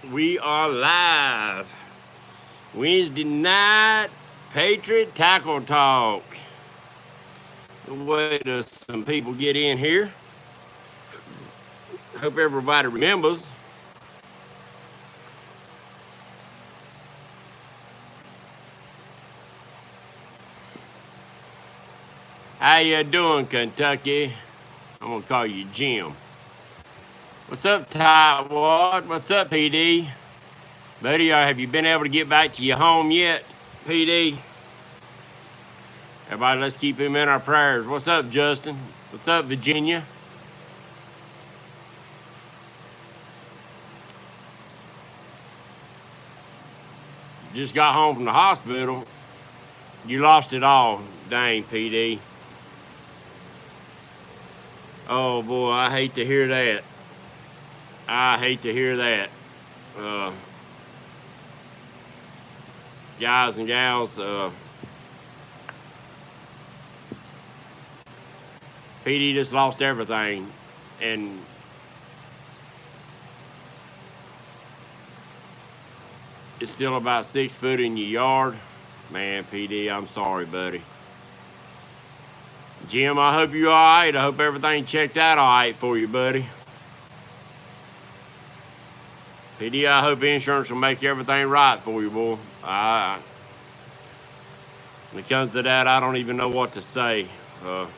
We are live. Wednesday night, Patriot Tackle Talk. We'll wait till some people get in here. Hope everybody remembers. How you doing, Kentucky? I'm gonna call you Jim. What's up, Tywad? What's up, PD? Buddy, have you been able to get back to your home yet, PD? Everybody, let's keep him in our prayers. What's up, Justin? What's up, Virginia? Just got home from the hospital. You lost it all. Dang, PD. Oh, boy, I hate to hear that. I hate to hear that. Guys and gals, PD just lost everything. And it's still about 6 foot in your yard. Man, PD, I'm sorry, buddy. Jim, I hope you're all right. I hope everything checked out all right for you, buddy. PD, I hope insurance will make everything right for you, boy. When it comes to that, I don't even know what to say. Doc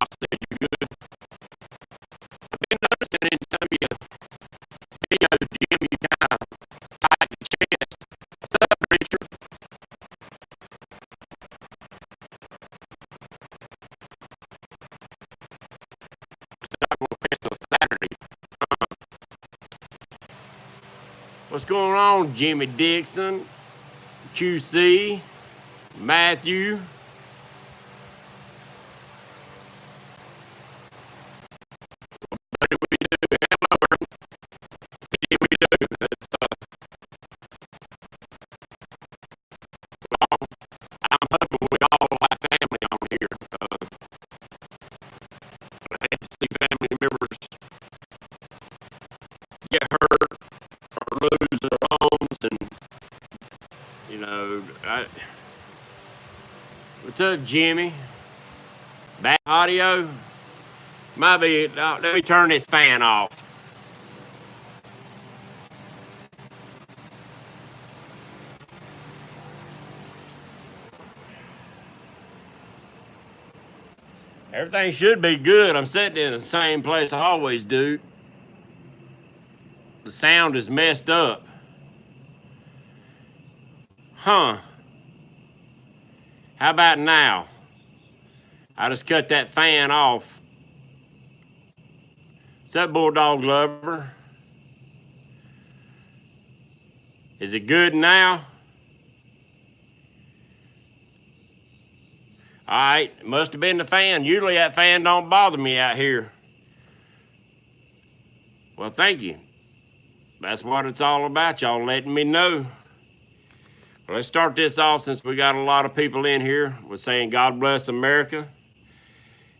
says you good. I've been noticing in some of your videos, Jim, you kind of tight your chest. What's up, Richard? Saturday. What's going on, Jimmy Dixon, QC, Matthew? What do we do? Hello, we do. I'm hoping we all have family on here. I hate to see family members get hurt or lose their homes, and what's up, Jimmy? Back audio? Might be. Let me turn this fan off. Everything should be good. I'm sitting in the same place I always do. The sound is messed up. Huh. How about now? I just cut that fan off. What's up, Bulldog Lover? Is it good now? All right, it must have been the fan. Usually that fan don't bother me out here. Well, thank you. That's what it's all about, y'all letting me know. Well, let's start this off since we got a lot of people in here. We're saying God bless America.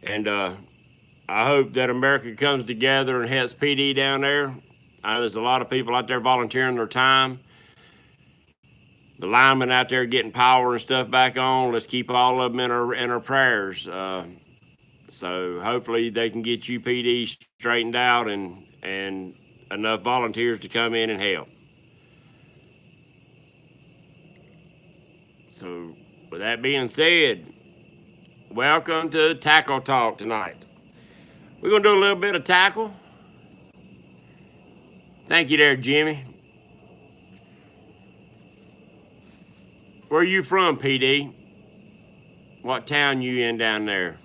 And I hope that America comes together and helps PD down there. There's a lot of people out there volunteering their time. The linemen out there getting power and stuff back on. Let's keep all of them in our prayers. So hopefully they can get you PD straightened out and enough volunteers to come in and help. So with that being said, welcome to Tackle Talk tonight. We're gonna do a little bit of tackle. Thank you there, Jimmy. Where are you from, PD? What town you in down there?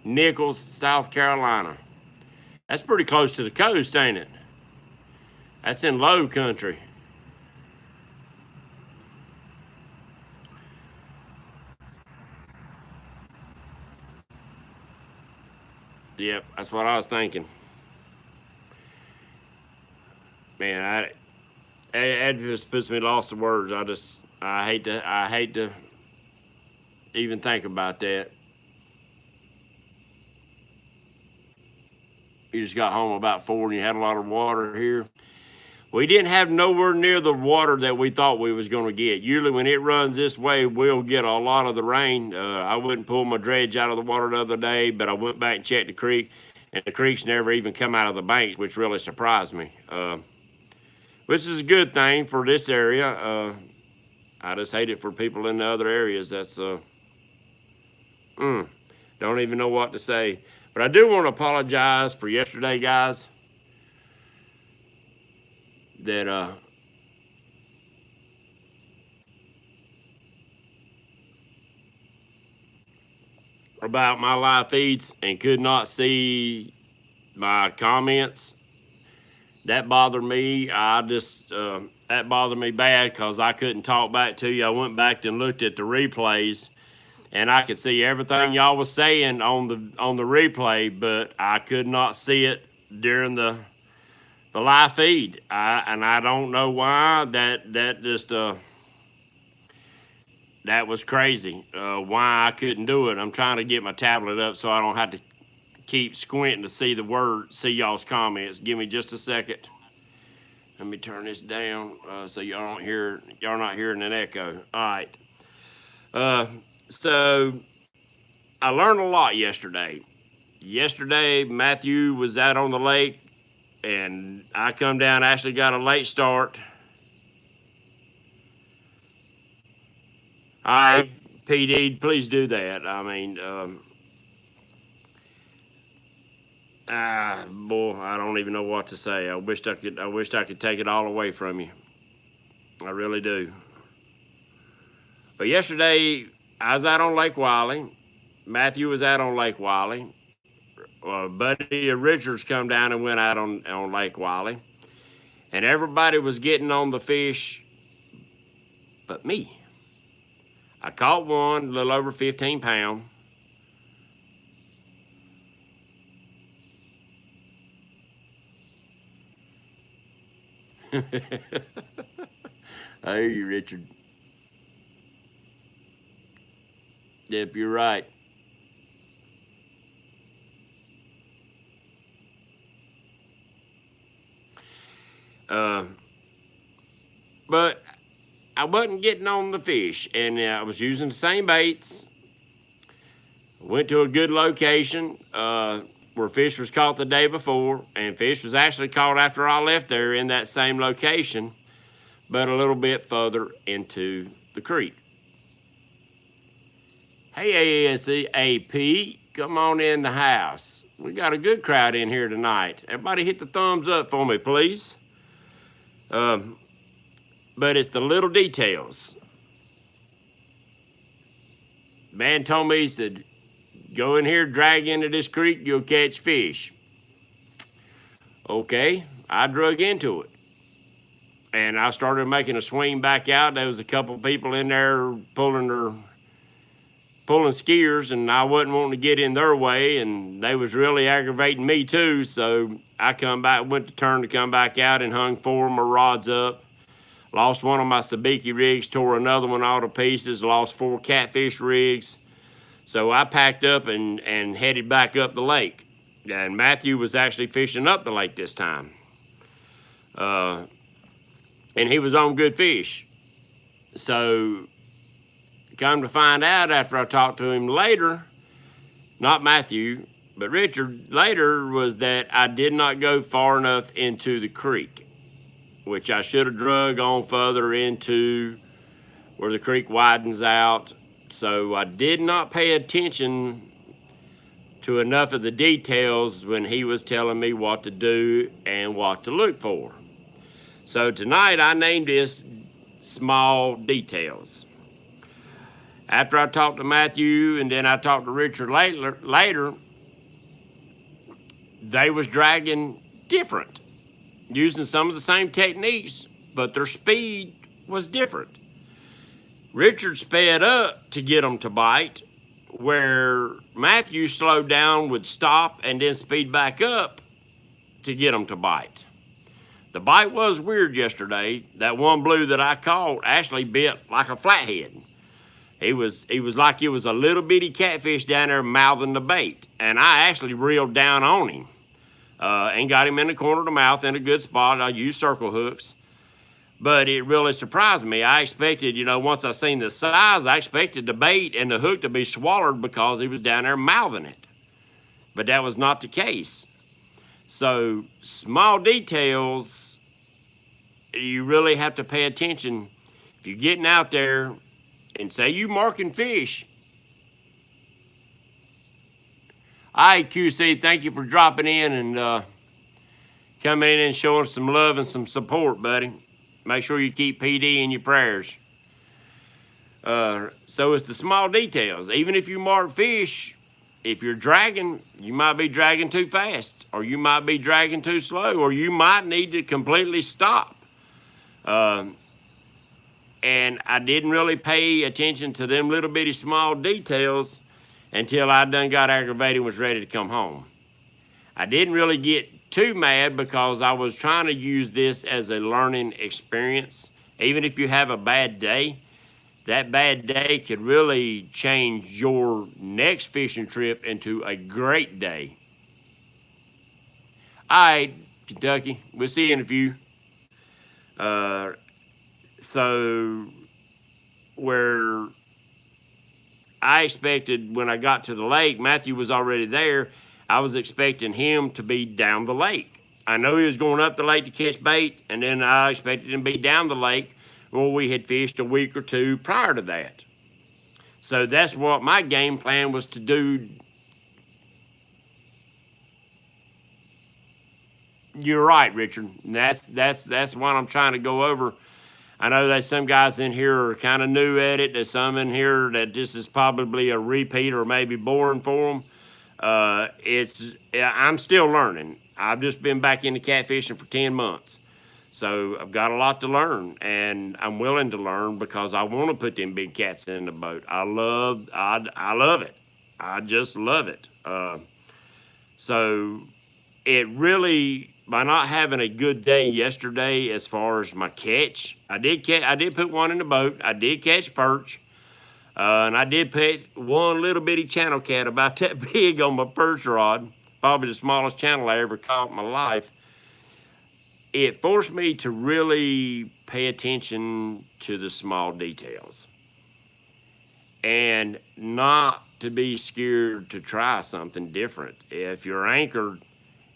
Nichols, South Carolina. That's pretty close to the coast, ain't it? That's in low country. Yep, that's what I was thinking. Man, that just puts me lost of words. I hate to even think about that. You just got home about 4 and you had a lot of water here. We didn't have nowhere near the water that we thought we was going to get. Usually when it runs this way, we'll get a lot of the rain. I wouldn't pull my dredge out of the water the other day, but I went back and checked the creek, and the creek's never even come out of the banks, which really surprised me. Which is a good thing for this area. I just hate it for people in the other areas. That's, don't even know what to say. But I do want to apologize for yesterday, guys. That about my live feeds and could not see my comments. That bothered me. That bothered me bad because I couldn't talk back to you. I went back and looked at the replays, and I could see everything y'all was saying on the replay, but I could not see it during the live feed. And I don't know why. That was crazy. Why I couldn't do it. I'm trying to get my tablet up so I don't have to keep squinting to see see y'all's comments. Give me just a second. Let me turn this down so y'all not hearing an echo. All right. So I learned a lot yesterday. Yesterday, Matthew was out on the lake, and I come down, actually got a late start. All right, PD, please do that. I mean, boy, I don't even know what to say. I wished I could take it all away from you. I really do. But yesterday, I was out on Lake Wiley. Matthew was out on Lake Wiley. Buddy Richards come down and went out on Lake Wiley. And everybody was getting on the fish but me. I caught one, a little over 15 pounds. I hear you, Richard. Yep, you're right. But I wasn't getting on the fish, and I was using the same baits. Went to a good location where fish was caught the day before, and fish was actually caught after I left there in that same location, but a little bit further into the creek. Hey, AASC AP, come on in the house. We got a good crowd in here tonight. Everybody hit the thumbs up for me, please. But it's the little details. Man told me, he said, go in here, drag into this creek, you'll catch fish. Okay, I drug into it. And I started making a swing back out. There was a couple people in there pulling skiers, and I wasn't wanting to get in their way, and they was really aggravating me too. So I went to turn to come back out and hung 4 of my rods up. Lost one of my sabiki rigs, tore another one all to pieces, lost 4 catfish rigs. So I packed up and headed back up the lake. And Matthew was actually fishing up the lake this time. And he was on good fish. So come to find out after I talked to him later, not Matthew, but Richard later, was that I did not go far enough into the creek, which I should have drug on further into where the creek widens out. So I did not pay attention to enough of the details when he was telling me what to do and what to look for. So tonight I named this Small Details. After I talked to Matthew and then I talked to Richard later, they was dragging different, using some of the same techniques, but their speed was different. Richard sped up to get them to bite, where Matthew slowed down, would stop, and then speed back up to get them to bite. The bite was weird yesterday. That one blue that I caught actually bit like a flathead. He was like it was a little bitty catfish down there mouthing the bait, and I actually reeled down on him. and got him in the corner of the mouth in a good spot. I used circle hooks. But it really surprised me. I expected, once I seen the size, I expected the bait and the hook to be swallowed because he was down there mouthing it. But that was not the case. So small details, you really have to pay attention. If you're getting out there and say you marking fish. All right, QC, thank you for dropping in and coming in and showing some love and some support, buddy. Make sure you keep PD in your prayers. So it's the small details. Even if you mark fish, if you're dragging, you might be dragging too fast, or you might be dragging too slow, or you might need to completely stop. And I didn't really pay attention to them little bitty small details until I done got aggravated and was ready to come home. I didn't really get too mad because I was trying to use this as a learning experience. Even if you have a bad day, that bad day could really change your next fishing trip into a great day. All right, Kentucky, we'll see you in a few. So where I expected when I got to the lake, Matthew was already there. I was expecting him to be down the lake. I know he was going up the lake to catch bait, and then I expected him to be down the lake where we had fished a week or two prior to that. So that's what my game plan was to do. You're right, Richard. And that's what I'm trying to go over. I know there's some guys in here are kind of new at it. There's some in here that this is probably a repeat or maybe boring for them. I'm still learning. I've just been back into catfishing for 10 months. So I've got a lot to learn, and I'm willing to learn because I want to put them big cats in the boat. I love it. I just love it. So it really, by not having a good day yesterday as far as my catch, I did put one in the boat. I did catch perch. And I did put one little bitty channel cat about that big on my perch rod, probably the smallest channel I ever caught in my life. It forced me to really pay attention to the small details and not to be scared to try something different. If you're anchored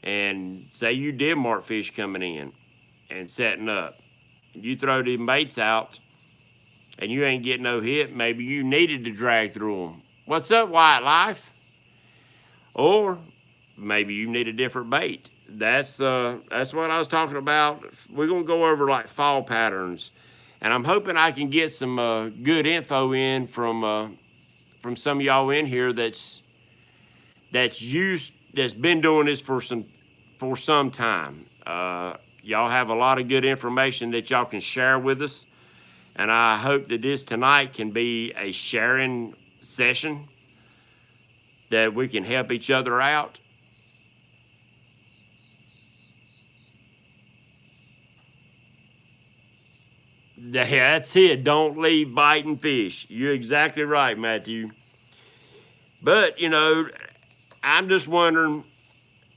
and say you did mark fish coming in and setting up, you throw them baits out, and you ain't getting no hit, maybe you needed to drag through them. What's up, White Life? Or maybe you need a different bait. That's what I was talking about. We're gonna go over like fall patterns, and I'm hoping I can get some good info in from some of y'all in here that's been doing this for some time. Y'all have a lot of good information that y'all can share with us. And I hope that this tonight can be a sharing session that we can help each other out. That's it. Don't leave biting fish. You're exactly right, Matthew. But, I'm just wondering,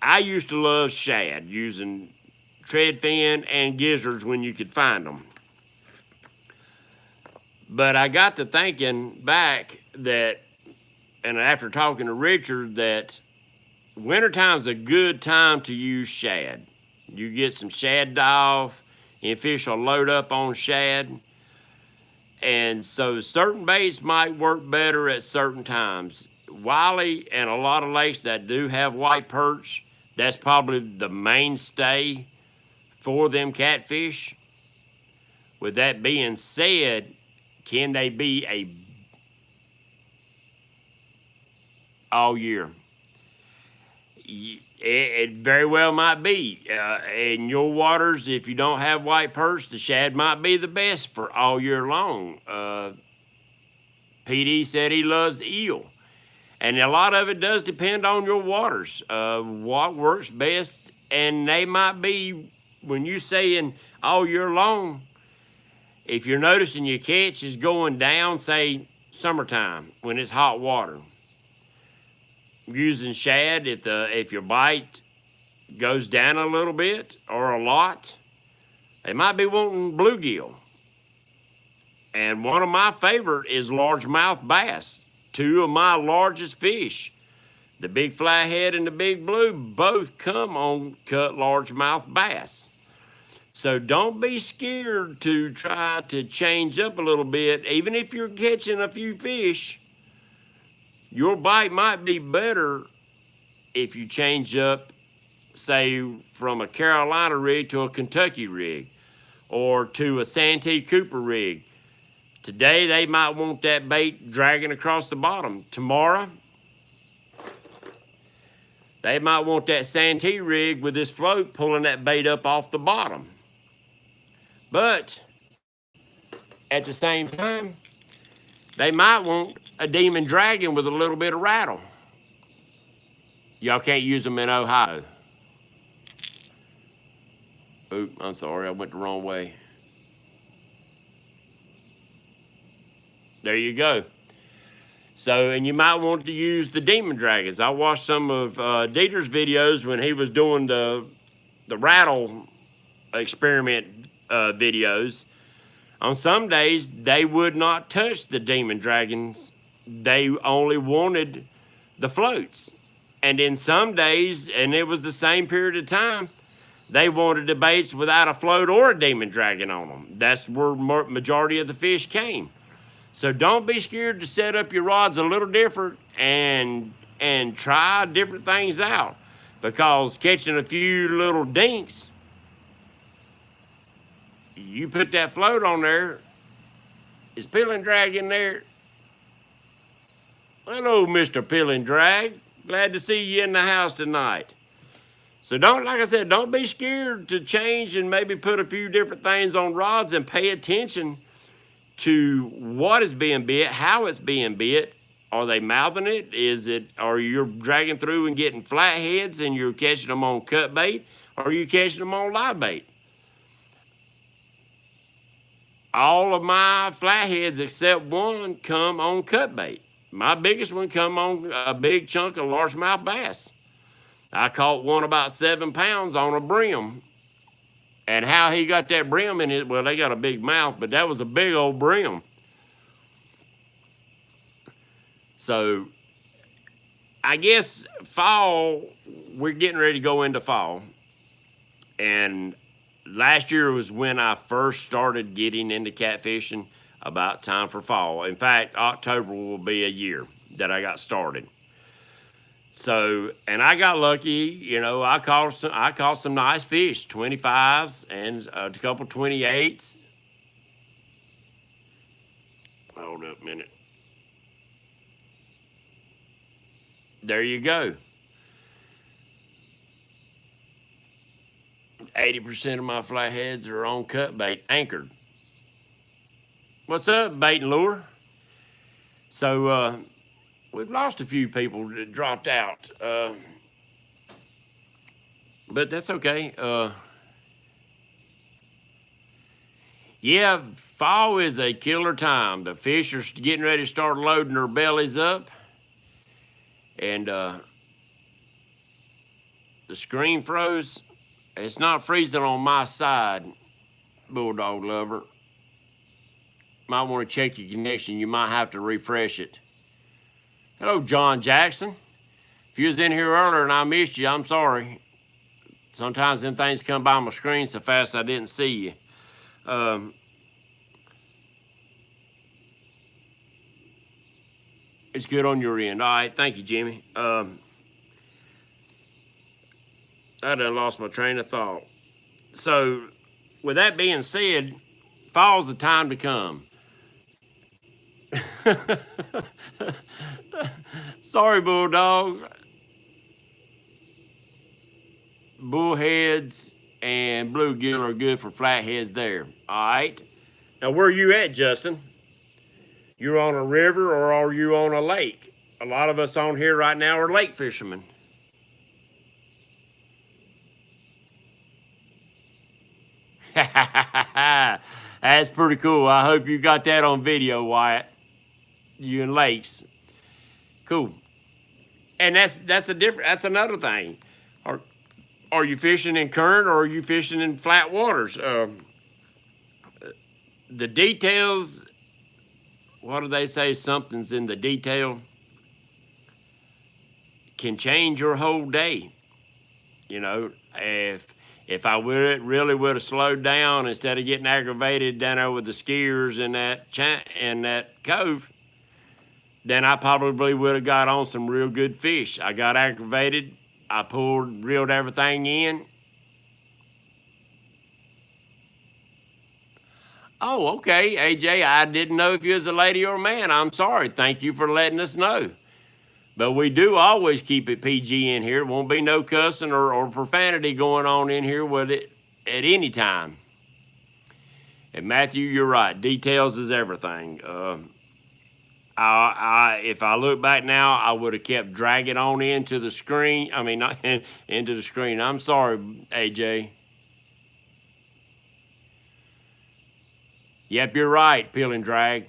I used to love shad using tread fin and gizzards when you could find them. But I got to thinking back that, and after talking to Richard, that wintertime's a good time to use shad. You get some shad die-off, and fish will load up on shad. And so certain baits might work better at certain times. Wiley and a lot of lakes that do have white perch, that's probably the mainstay for them catfish. With that being said, can they be all year? It very well might be. In your waters, if you don't have white perch, the shad might be the best for all year long. PD said he loves eel. And a lot of it does depend on your waters, what works best. And they might be, when you're saying all year long, if you're noticing your catch is going down, say summertime when it's hot water, using shad, if your bite goes down a little bit or a lot, they might be wanting bluegill. And one of my favorite is largemouth bass. Two of my largest fish, the big flathead and the big blue, both come on cut largemouth bass. So don't be scared to try to change up a little bit. Even if you're catching a few fish, your bite might be better if you change up, say, from a Carolina rig to a Kentucky rig or to a Santee Cooper rig. Today, they might want that bait dragging across the bottom. Tomorrow, they might want that Santee rig with this float pulling that bait up off the bottom. But at the same time, they might want a Demon Dragon with a little bit of rattle. Y'all can't use them in Ohio. Oop, I'm sorry, I went the wrong way. There you go. So, and you might want to use the Demon Dragons. I watched some of Dieter's videos when he was doing the rattle experiment videos. On some days, they would not touch the Demon Dragons. They only wanted the floats. And in some days, and it was the same period of time, they wanted the baits without a float or a Demon Dragon on them. That's where majority of the fish came. So don't be scared to set up your rods a little different and try different things out. Because catching a few little dinks, you put that float on there, is Peeling Drag in there? Hello, Mr. Peeling Drag. Glad to see you in the house tonight. So don't, like I said, don't be scared to change and maybe put a few different things on rods and pay attention to what is being bit, how it's being bit. Are they mouthing it? Are you dragging through and getting flatheads and you're catching them on cut bait? Or are you catching them on live bait? All of my flatheads except one come on cut bait. My biggest one come on a big chunk of largemouth bass. I caught one about 7 pounds on a brim. And how he got that brim in it, well, they got a big mouth, but that was a big old brim. So, I guess fall, we're getting ready to go into fall. And last year was when I first started getting into catfishing, about time for fall. In fact, October will be a year that I got started. So, and I got lucky, you know, I caught some nice fish, 25s and a couple 28s. Hold up a minute. There you go. 80% of my flatheads are on cut bait, anchored. What's up, bait and lure? So, we've lost a few people that dropped out, but that's okay. Yeah, fall is a killer time. The fish are getting ready to start loading their bellies up, and the screen froze. It's not freezing on my side, Bulldog lover. Might want to check your connection. You might have to refresh it. Hello, John Jackson. If you was in here earlier and I missed you, I'm sorry. Sometimes them things come by my screen so fast I didn't see you. It's good on your end. All right, thank you, Jimmy. I done lost my train of thought. So, with that being said, fall's the time to come. Sorry, Bulldog. Bullheads and bluegill are good for flatheads there. All right. Now, where are you at, Justin? You're on a river or are you on a lake? A lot of us on here right now are lake fishermen. That's pretty cool. I hope you got that on video, Wyatt. You in lakes. Cool. And that's another thing. Are you fishing in current or are you fishing in flat waters? The details, what do they say? Something's in the detail can change your whole day. You know, if I really would have slowed down instead of getting aggravated down there with the skiers in that cove, then I probably would have got on some real good fish. I got aggravated. I reeled everything in. Oh, okay, AJ, I didn't know if you was a lady or a man. I'm sorry. Thank you for letting us know. But we do always keep it PG in here. Won't be no cussing or profanity going on in here with it at any time. And Matthew, you're right. Details is everything. If I look back now, I would have kept dragging on into the screen. I mean, not into the screen. I'm sorry, AJ. Yep, you're right, peel and drag.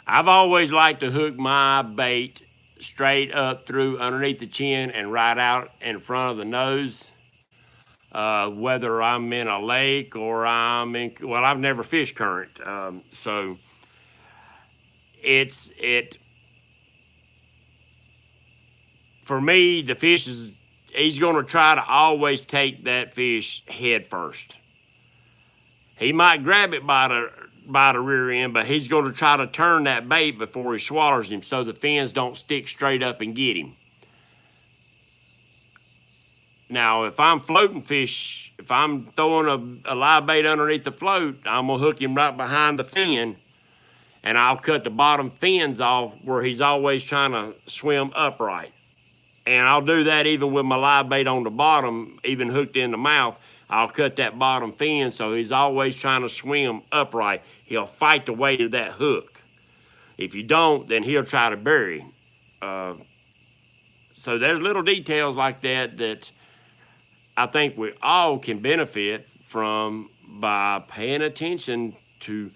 I've always liked to hook my bait straight up through underneath the chin and right out in front of the nose. Whether I'm in a lake or well, I've never fished current. So for me, the fish he's going to try to always take that fish head first. He might grab it by the rear end, but he's going to try to turn that bait before he swallows him so the fins don't stick straight up and get him. Now, if I'm floating fish, if I'm throwing a live bait underneath the float, I'm going to hook him right behind the fin, and I'll cut the bottom fins off where he's always trying to swim upright. And I'll do that even with my live bait on the bottom, even hooked in the mouth. I'll cut that bottom fin so he's always trying to swim upright. He'll fight the weight of that hook. If you don't, then he'll try to bury. So there's little details like that I think we all can benefit from by paying attention to.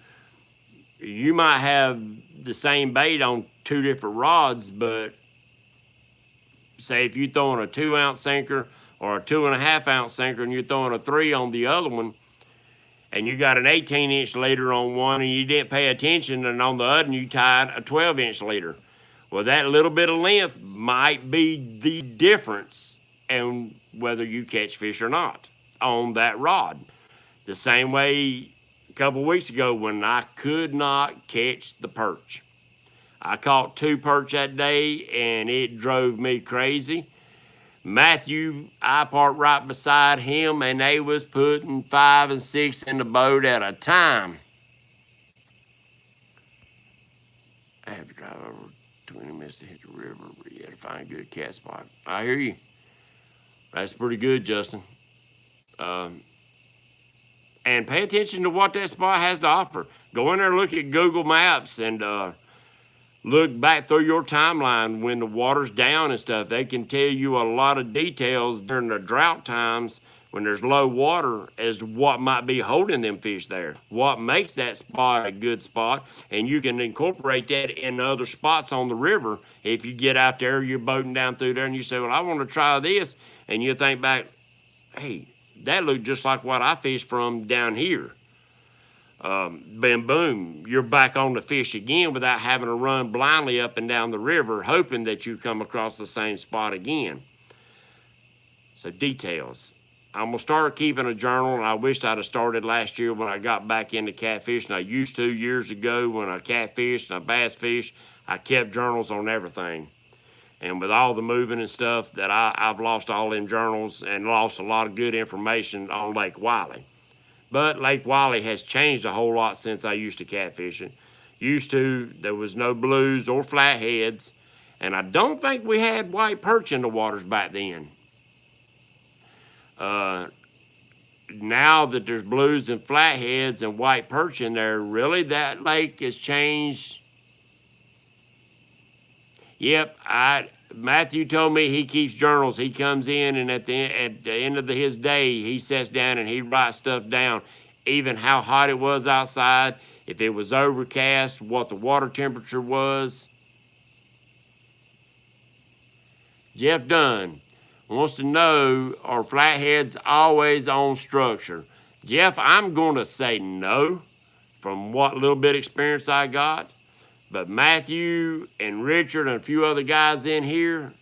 You might have the same bait on 2 different rods, but say if you're throwing a 2-ounce sinker or a 2.5-ounce sinker and you're throwing a 3 on the other one, and you got an 18-inch leader on one and you didn't pay attention, and on the other one you tied a 12-inch leader. Well, that little bit of length might be the difference in whether you catch fish or not on that rod. The same way a couple weeks ago when I could not catch the perch. I caught 2 perch that day and it drove me crazy. Matthew, I parked right beside him and they was putting 5 and 6 in the boat at a time. I have to drive over 20 minutes to hit the river, but you had to find a good cat spot. I hear you. That's pretty good, Justin. And pay attention to what that spot has to offer. Go in there, look at Google Maps, and look back through your timeline when the water's down and stuff. They can tell you a lot of details during the drought times when there's low water as to what might be holding them fish there, what makes that spot a good spot, and you can incorporate that in other spots on the river. If you get out there, you're boating down through there, and you say, well, I want to try this, and you think back, hey, that looked just like what I fished from down here. Then boom, you're back on the fish again without having to run blindly up and down the river, hoping that you come across the same spot again. So details. I'm going to start keeping a journal, and I wished I'd have started last year when I got back into catfishing. I used to years ago when I catfished and I bass fished. I kept journals on everything. And with all the moving and stuff, that I've lost all them journals and lost a lot of good information on Lake Wiley. But Lake Wiley has changed a whole lot since I used to catfish it. Used to, there was no blues or flatheads, and I don't think we had white perch in the waters back then. Now that there's blues and flatheads and white perch in there, really that lake has changed. Yep, Matthew told me he keeps journals. He comes in and at the end of his day, he sits down and he writes stuff down, even how hot it was outside, if it was overcast, what the water temperature was. Jeff Dunn, wants to know, are flatheads always on structure? Jeff, I'm going to say no from what little bit experience I got. But Matthew and Richard and a few other guys in here,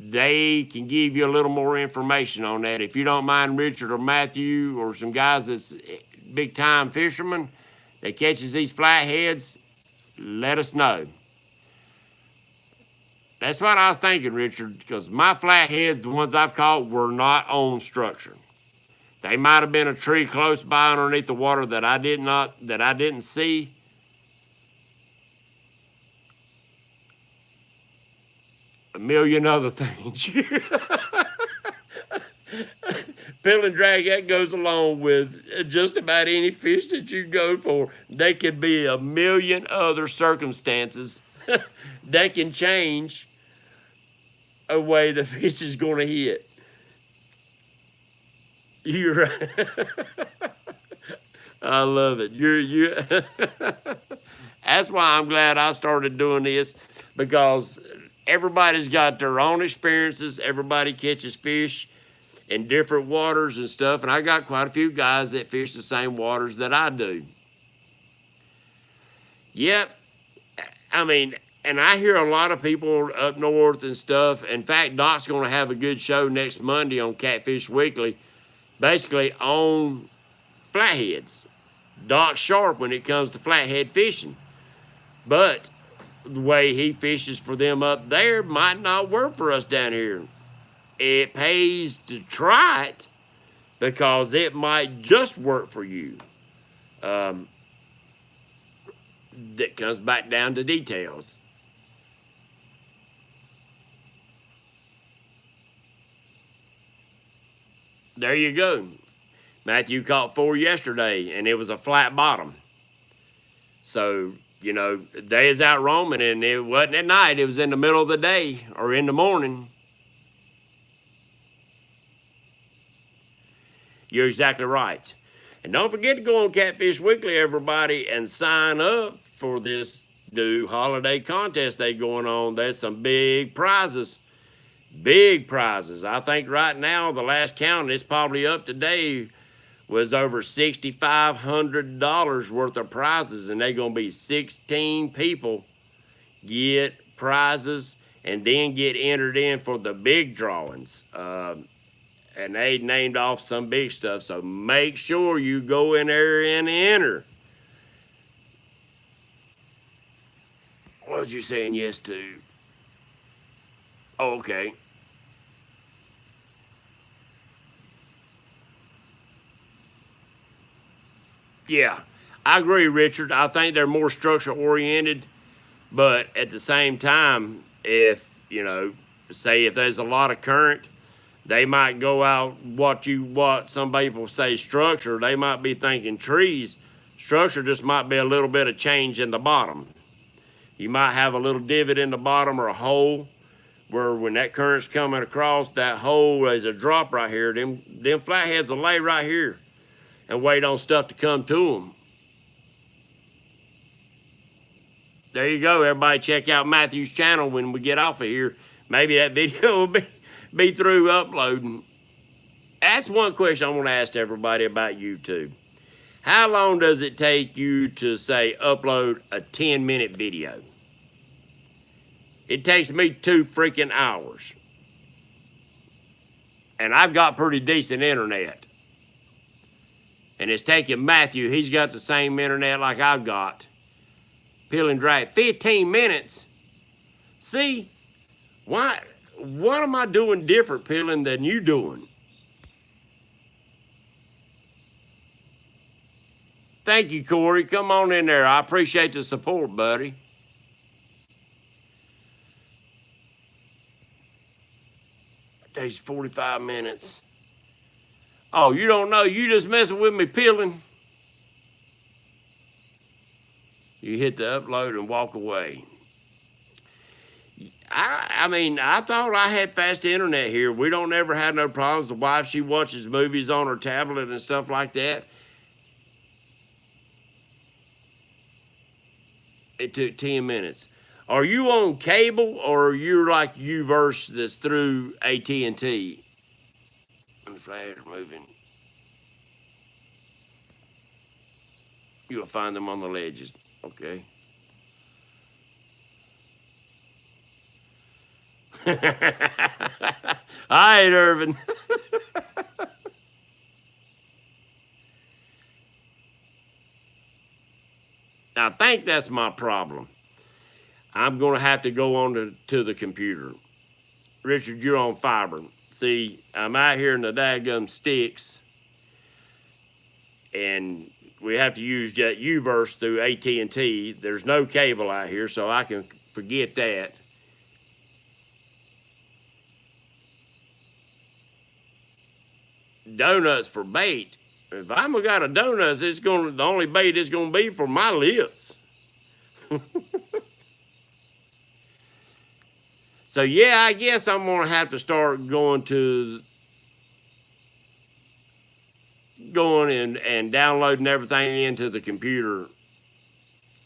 they can give you a little more information on that. If you don't mind Richard or Matthew or some guys that's big time fishermen that catches these flatheads, let us know. That's what I was thinking, Richard, because my flatheads, the ones I've caught, were not on structure. They might have been a tree close by underneath the water that I didn't see. A million other things. Pill and drag, that goes along with just about any fish that you go for. There could be a million other circumstances that can change a way the fish is going to hit. You're right. I love it. That's why I'm glad I started doing this, because everybody's got their own experiences. Everybody catches fish in different waters and stuff, and I got quite a few guys that fish the same waters that I do. Yep, I mean, and I hear a lot of people up north and stuff. In fact, Doc's going to have a good show next Monday on Catfish Weekly, basically on flatheads. Doc's sharp when it comes to flathead fishing, but the way he fishes for them up there might not work for us down here. It pays to try it because it might just work for you. That comes back down to details. There you go. Matthew caught 4 yesterday, and it was a flat bottom. So, you know, they is out roaming, and it wasn't at night. It was in the middle of the day or in the morning. You're exactly right. And don't forget to go on Catfish Weekly, everybody, and sign up for this new holiday contest they going on. There's some big prizes. Big prizes. I think right now, the last count, it's probably up today, was over $6,500 worth of prizes, and they're going to be 16 people get prizes and then get entered in for the big drawings. And they named off some big stuff, so make sure you go in there and enter. What was you saying yes to? Oh, okay. Yeah, I agree, Richard. I think they're more structure oriented, but at the same time, if, you know, say if there's a lot of current, they might go out what some people say structure. They might be thinking trees. Structure just might be a little bit of change in the bottom. You might have a little divot in the bottom or a hole where when that current's coming across that hole, there's a drop right here. Them flatheads will lay right here and wait on stuff to come to them. There you go. Everybody check out Matthew's channel when we get off of here. Maybe that video will be through uploading. That's one question I want to ask everybody about YouTube. How long does it take you to, say, upload a 10-minute video? It takes me 2 freaking hours. And I've got pretty decent internet. And it's taking Matthew, he's got the same internet like I've got. Peel and drag, 15 minutes. See, what am I doing different, Peeling, than you doing? Thank you, Corey. Come on in there. I appreciate the support, buddy. Takes 45 minutes. Oh, you don't know. You just messing with me, Peeling. You hit the upload and walk away. I mean, I thought I had fast internet here. We don't ever have no problems. The wife, she watches movies on her tablet and stuff like that. It took 10 minutes. Are you on cable or you're like Uverse that's through AT&T? And the flatheads are moving. You'll find them on the ledges. Okay. All right, Irvin. I think that's my problem. I'm going to have to go on to the computer. Richard, you're on fiber. See, I'm out here in the daggum sticks, and we have to use that Uverse through AT&T. There's no cable out here, so I can forget that. Donuts for bait. If I'm got a donut, the only bait is gonna be for my lips. So yeah, I guess I'm gonna have to start going and downloading everything into the computer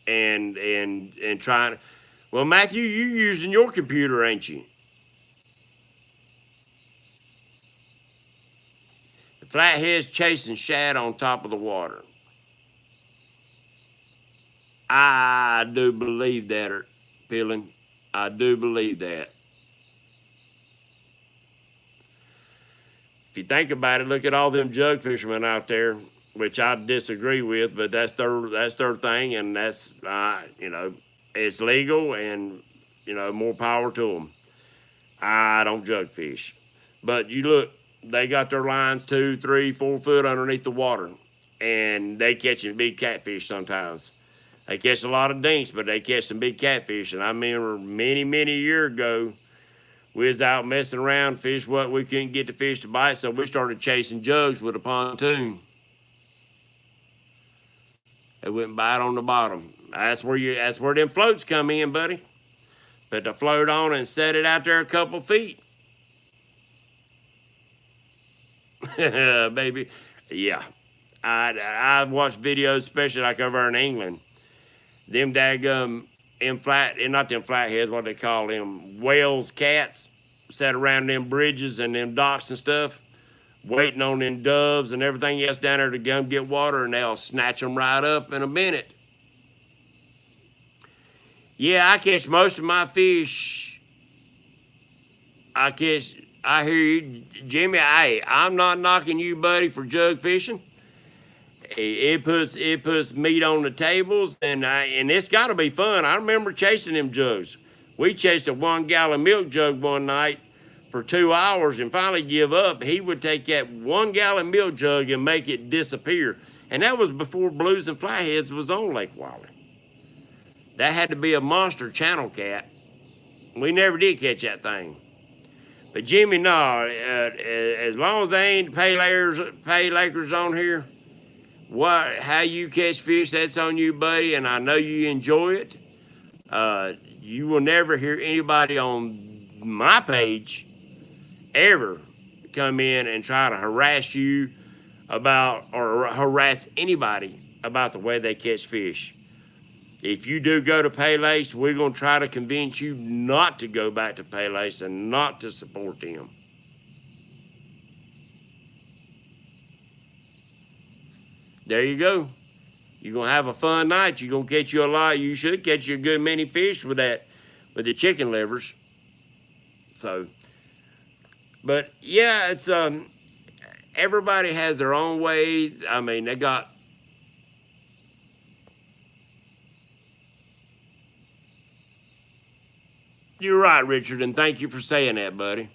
and trying. Well, Matthew, you using your computer, ain't you? The flatheads chasing shad on top of the water. I do believe that, Peeling. I do believe that. If you think about it, look at all them jug fishermen out there, which I disagree with, but that's their thing, and that's it's legal, and more power to them. I don't jug fish, but you look, they got their lines 2, 3, 4 foot underneath the water, and they catching big catfish sometimes. They catch a lot of dinks, but they catch some big catfish. And I remember many years ago, we was out messing around, fish what we couldn't get the fish to bite, so we started chasing jugs with a pontoon. They wouldn't bite on the bottom. That's where them floats come in, buddy. Put the float on and set it out there a couple feet. Baby, yeah. I've watched videos, especially like over in England. Them daggum not them flatheads, what they call them, whales, cats, sat around them bridges and them docks and stuff, waiting on them doves and everything else down there to come get water, and they'll snatch them right up in a minute. Yeah, I catch most of my fish. I hear you, Jimmy. Hey, I'm not knocking you, buddy, for jug fishing. It puts meat on the tables, and it's got to be fun. I remember chasing them jugs. We chased a 1 gallon milk jug one night for 2 hours and finally give up. He would take that 1 gallon milk jug and make it disappear. And that was before Blues and Flatheads was on Lake Wylie. That had to be a monster channel cat. We never did catch that thing. But Jimmy, no, as long as they ain't pay lakers on here, how you catch fish, that's on you, buddy, and I know you enjoy it. You will never hear anybody on my page ever come in and try to harass you or harass anybody about the way they catch fish. If you do go to pay lakes, we're going to try to convince you not to go back to pay lakes and not to support them. There you go. You're going to have a fun night. You're going to catch you a lot. You should catch you a good many fish with the chicken livers. So, but yeah, it's, everybody has their own ways. I mean, they got, you're right, Richard, and thank you for saying that, buddy.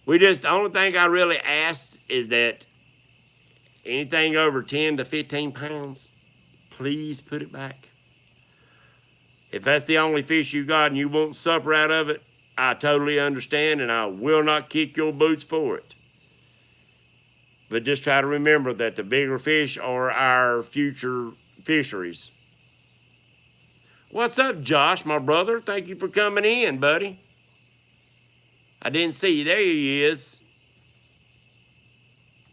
The only thing I really asked is that anything over 10 to 15 pounds, please put it back. If that's the only fish you got and you want supper out of it, I totally understand, and I will not kick your boots for it. But just try to remember that the bigger fish are our future fisheries. What's up, Josh, my brother? Thank you for coming in, buddy. I didn't see you. There he is.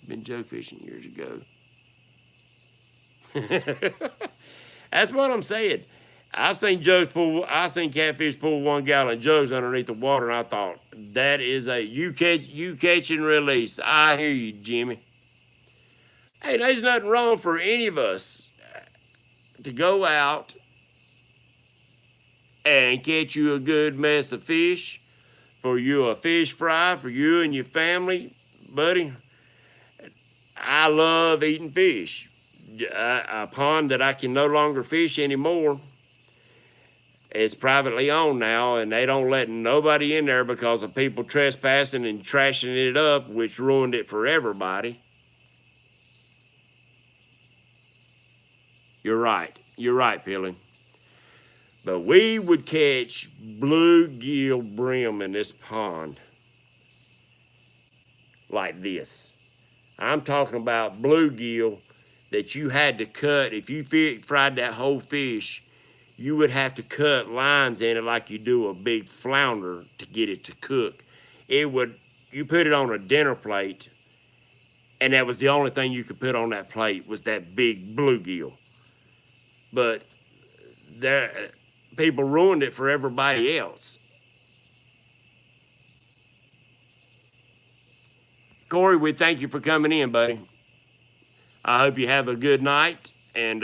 Been jug fishing years ago. That's what I'm saying. I seen catfish pull 1 gallon jugs underneath the water, and I thought, that is you catch and release. I hear you, Jimmy. Hey, there's nothing wrong for any of us to go out and catch you a good mess of fish, for you a fish fry, for you and your family, buddy. I love eating fish. A pond that I can no longer fish anymore, it's privately owned now, and they don't let nobody in there because of people trespassing and trashing it up, which ruined it for everybody. You're right, Pilly. But we would catch bluegill brim in this pond like this. I'm talking about bluegill that you had to cut. If you fried that whole fish, you would have to cut lines in it like you do a big flounder to get it to cook. You put it on a dinner plate, and that was the only thing you could put on that plate was that big bluegill. But people ruined it for everybody else. Corey, we thank you for coming in, buddy. I hope you have a good night, and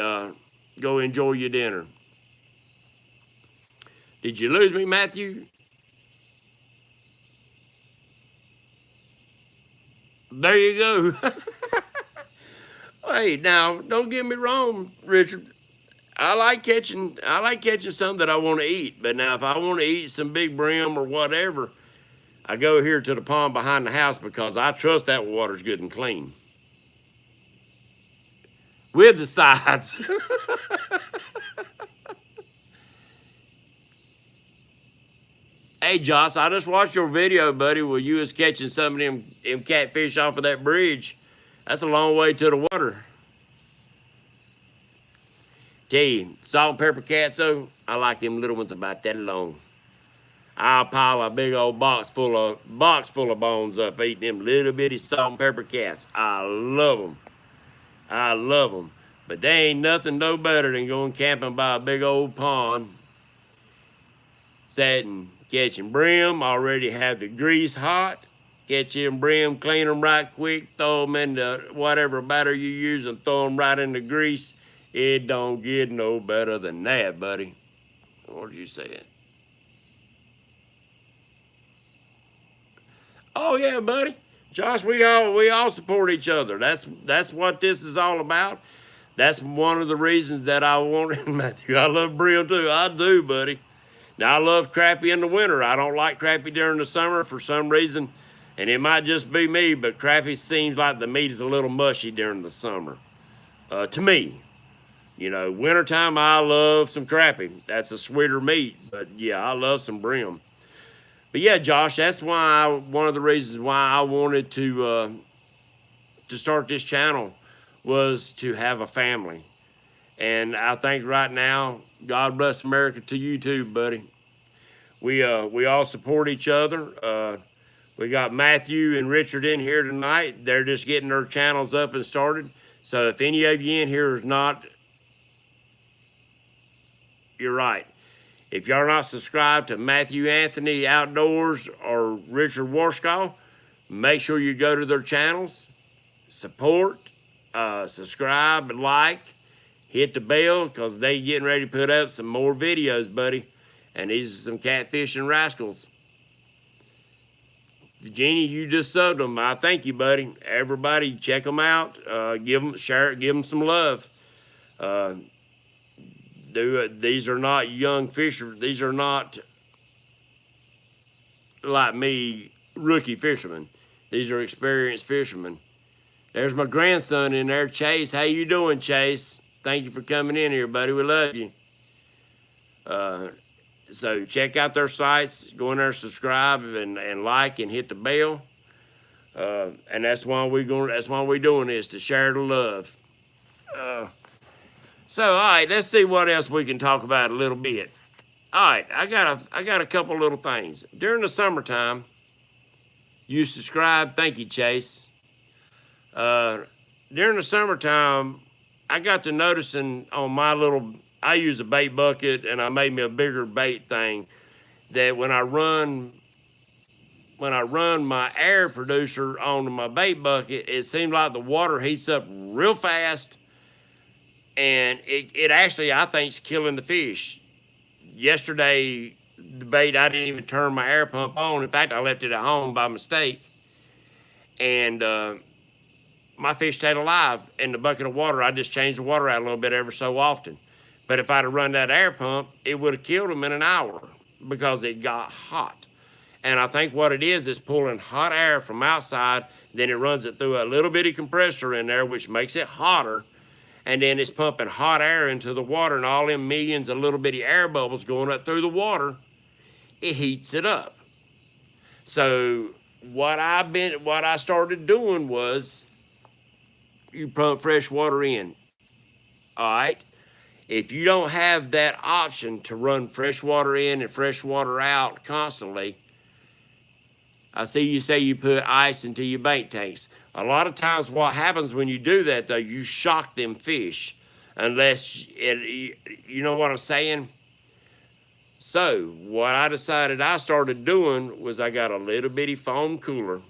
go enjoy your dinner. Did you lose me, Matthew? There you go. Hey, now, don't get me wrong, Richard. I like catching something that I want to eat. But now, if I want to eat some big brim or whatever, I go here to the pond behind the house because I trust that water's good and clean. With the sides. Hey, Josh, I just watched your video, buddy, where you was catching some of them catfish off of that bridge. That's a long way to the water. Tell you, salt and pepper cats, though, I like them little ones about that long. I'll pile a big old box full of bones up eating them little bitty salt and pepper cats. I love them. I love them. But they ain't nothing no better than going camping by a big old pond, sitting, catching brim, already have the grease hot, catch them brim, clean them right quick, throw them in the whatever batter you use and throw them right in the grease. It don't get no better than that, buddy. What are you saying? Oh yeah, buddy. Josh, we all support each other. That's what this is all about. That's one of the reasons that I wanted Matthew. I love brim too. I do, buddy. Now I love crappie in the winter. I don't like crappie during the summer for some reason, and it might just be me, but crappie seems like the meat is a little mushy during the summer. To me. You know, wintertime, I love some crappie. That's a sweeter meat, but yeah, I love some brim. But yeah, Josh, that's one of the reasons why I wanted to start this channel was to have a family. And I think right now, God bless America to you too, buddy. We all support each other. We got Matthew and Richard in here tonight. They're just getting their channels up and started. So if any of you in here is not, you're right. If y'all are not subscribed to Matthew Anthony Outdoors or Richard Warskaw, make sure you go to their channels, support, subscribe, and like, hit the bell, because they getting ready to put up some more videos, buddy. And these are some catfishing rascals. Virginia, you just subbed them. I thank you, buddy. Everybody, check them out. Share it, give them some love. These are not young fishers. These are not, like me, rookie fishermen. These are experienced fishermen. There's my grandson in there, Chase. How you doing, Chase? Thank you for coming in here, buddy. We love you. So check out their sites. Go in there, subscribe, and like, and hit the bell. And that's why we're doing this, to share the love. So, all right, let's see what else we can talk about a little bit. All right, I got a couple little things. During the summertime, you subscribe. Thank you, Chase. During the summertime, I got to noticing on my little I use a bait bucket, and I made me a bigger bait thing that when I run my air producer onto my bait bucket, it seems like the water heats up real fast, and it actually, I think, is killing the fish. Yesterday, the bait, I didn't even turn my air pump on. In fact, I left it at home by mistake, and my fish stayed alive in the bucket of water. I just changed the water out a little bit every so often. But if I'd have run that air pump, it would have killed them in an hour because it got hot. And I think what it is pulling hot air from outside, then it runs it through a little bitty compressor in there, which makes it hotter. And then it's pumping hot air into the water, and all them millions of little bitty air bubbles going up through the water, it heats it up. So what I started doing was, you pump fresh water in. All right. If you don't have that option to run fresh water in and fresh water out constantly, I see you say you put ice into your bait tanks. A lot of times what happens when you do that, though, you shock them fish. Unless, you know what I'm saying? So what I decided I started doing was I got a little bitty foam cooler.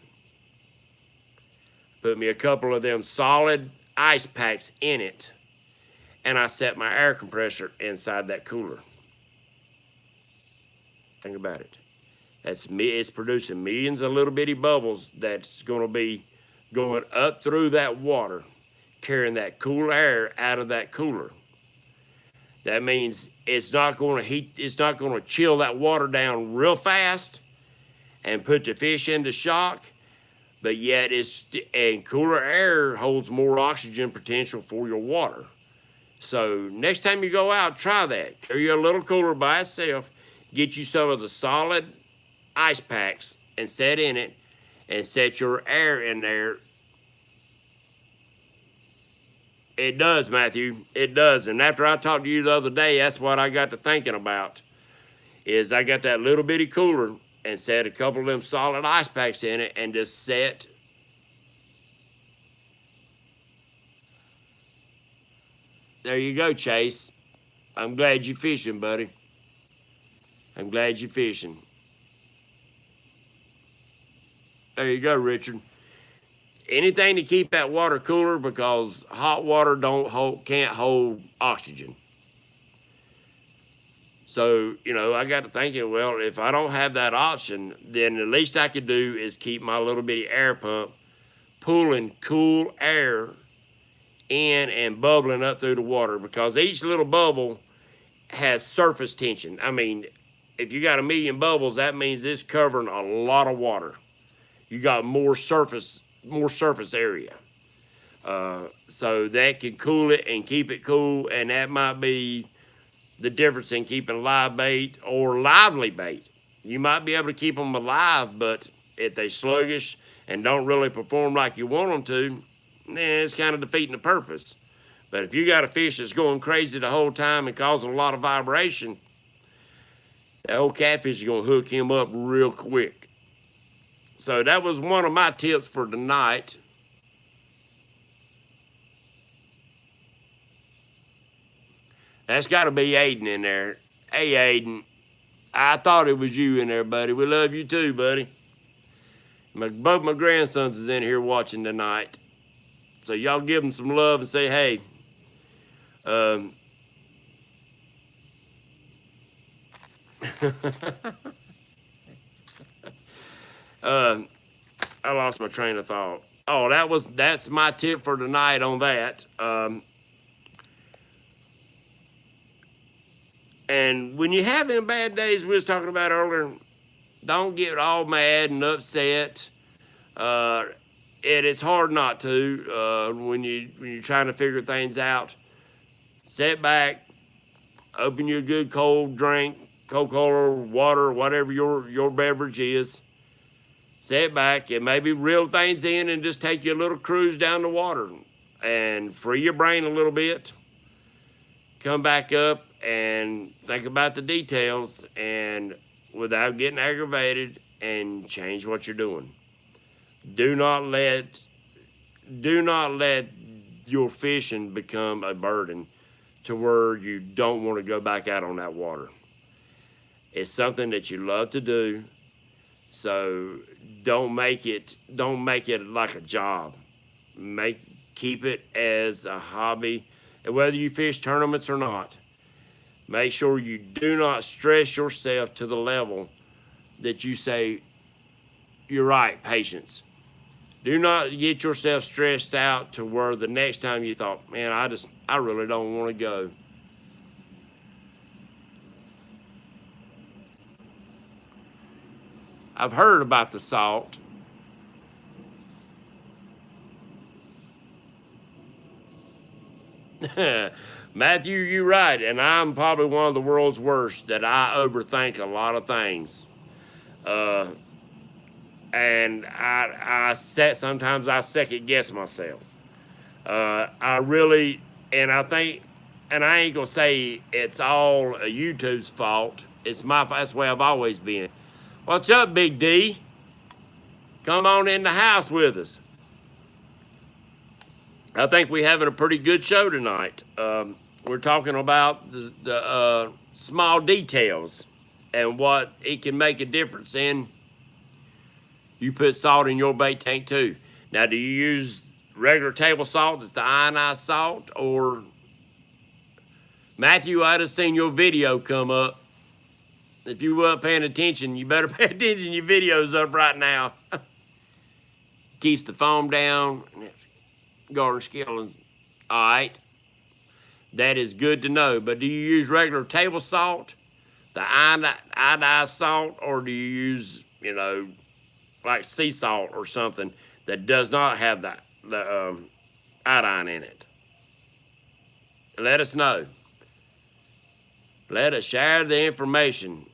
Put me a couple of them solid ice packs in it. And I set my air compressor inside that cooler. Think about it. It's producing millions of little bitty bubbles that's going to be going up through that water, carrying that cool air out of that cooler. That means it's not going to chill that water down real fast and put the fish into shock, but yet and cooler air holds more oxygen potential for your water. So next time you go out, try that. Carry a little cooler by itself, get you some of the solid ice packs and set in it, and set your air in there. It does, Matthew. It does. And after I talked to you the other day, that's what I got to thinking about, is I got that little bitty cooler and set a couple of them solid ice packs in it and just set. There you go, Chase. I'm glad you're fishing, buddy. I'm glad you're fishing. There you go, Richard. Anything to keep that water cooler, because hot water can't hold oxygen. So, I got to thinking, well, if I don't have that option, then the least I could do is keep my little bitty air pump pulling cool air in and bubbling up through the water, because each little bubble has surface tension. I mean, if you got a million bubbles, that means it's covering a lot of water. You got more surface area. So that can cool it and keep it cool, and that might be the difference in keeping live bait or lively bait. You might be able to keep them alive, but if they sluggish and don't really perform like you want them to, it's kind of defeating the purpose. But if you got a fish that's going crazy the whole time and causing a lot of vibration, that old catfish is going to hook him up real quick. So that was one of my tips for tonight. That's got to be Aiden in there. Hey, Aiden. I thought it was you in there, buddy. We love you too, buddy. Both my grandsons is in here watching tonight. So y'all give them some love and say, hey. I lost my train of thought. Oh, that's my tip for tonight on that. And when you're having bad days, we was talking about earlier, don't get all mad and upset. It's hard not to when you're trying to figure things out. Sit back, open you a good cold drink, Coca-Cola, water, whatever your beverage is. Sit back and maybe reel things in and just take you a little cruise down the water and free your brain a little bit. Come back up and think about the details, and without getting aggravated, and change what you're doing. Do not let your fishing become a burden. to where you don't want to go back out on that water. It's something that you love to do, so don't make it like a job. Keep it as a hobby, and whether you fish tournaments or not, make sure you do not stress yourself to the level that you say, you're right, patience. Do not get yourself stressed out to where the next time you thought, man, I really don't want to go. I've heard about the salt. Matthew, you're right, and I'm probably one of the world's worst, that I overthink a lot of things. And sometimes I second guess myself. I really, and I think, and I ain't gonna say it's all YouTube's fault. That's the way I've always been. What's up, Big D? Come on in the house with us. I think we're having a pretty good show tonight. We're talking about the small details and what it can make a difference in. You put salt in your bait tank too. Now, do you use regular table salt, that's the ionized salt, or Matthew, I just seen your video come up. If you weren't paying attention, you better pay attention. Your video's up right now. Keeps the foam down. Garden scale. All right. That is good to know. But do you use regular table salt, the iodized salt, or do you use, like sea salt or something that does not have the iodine in it? Let us know. Let us share the information.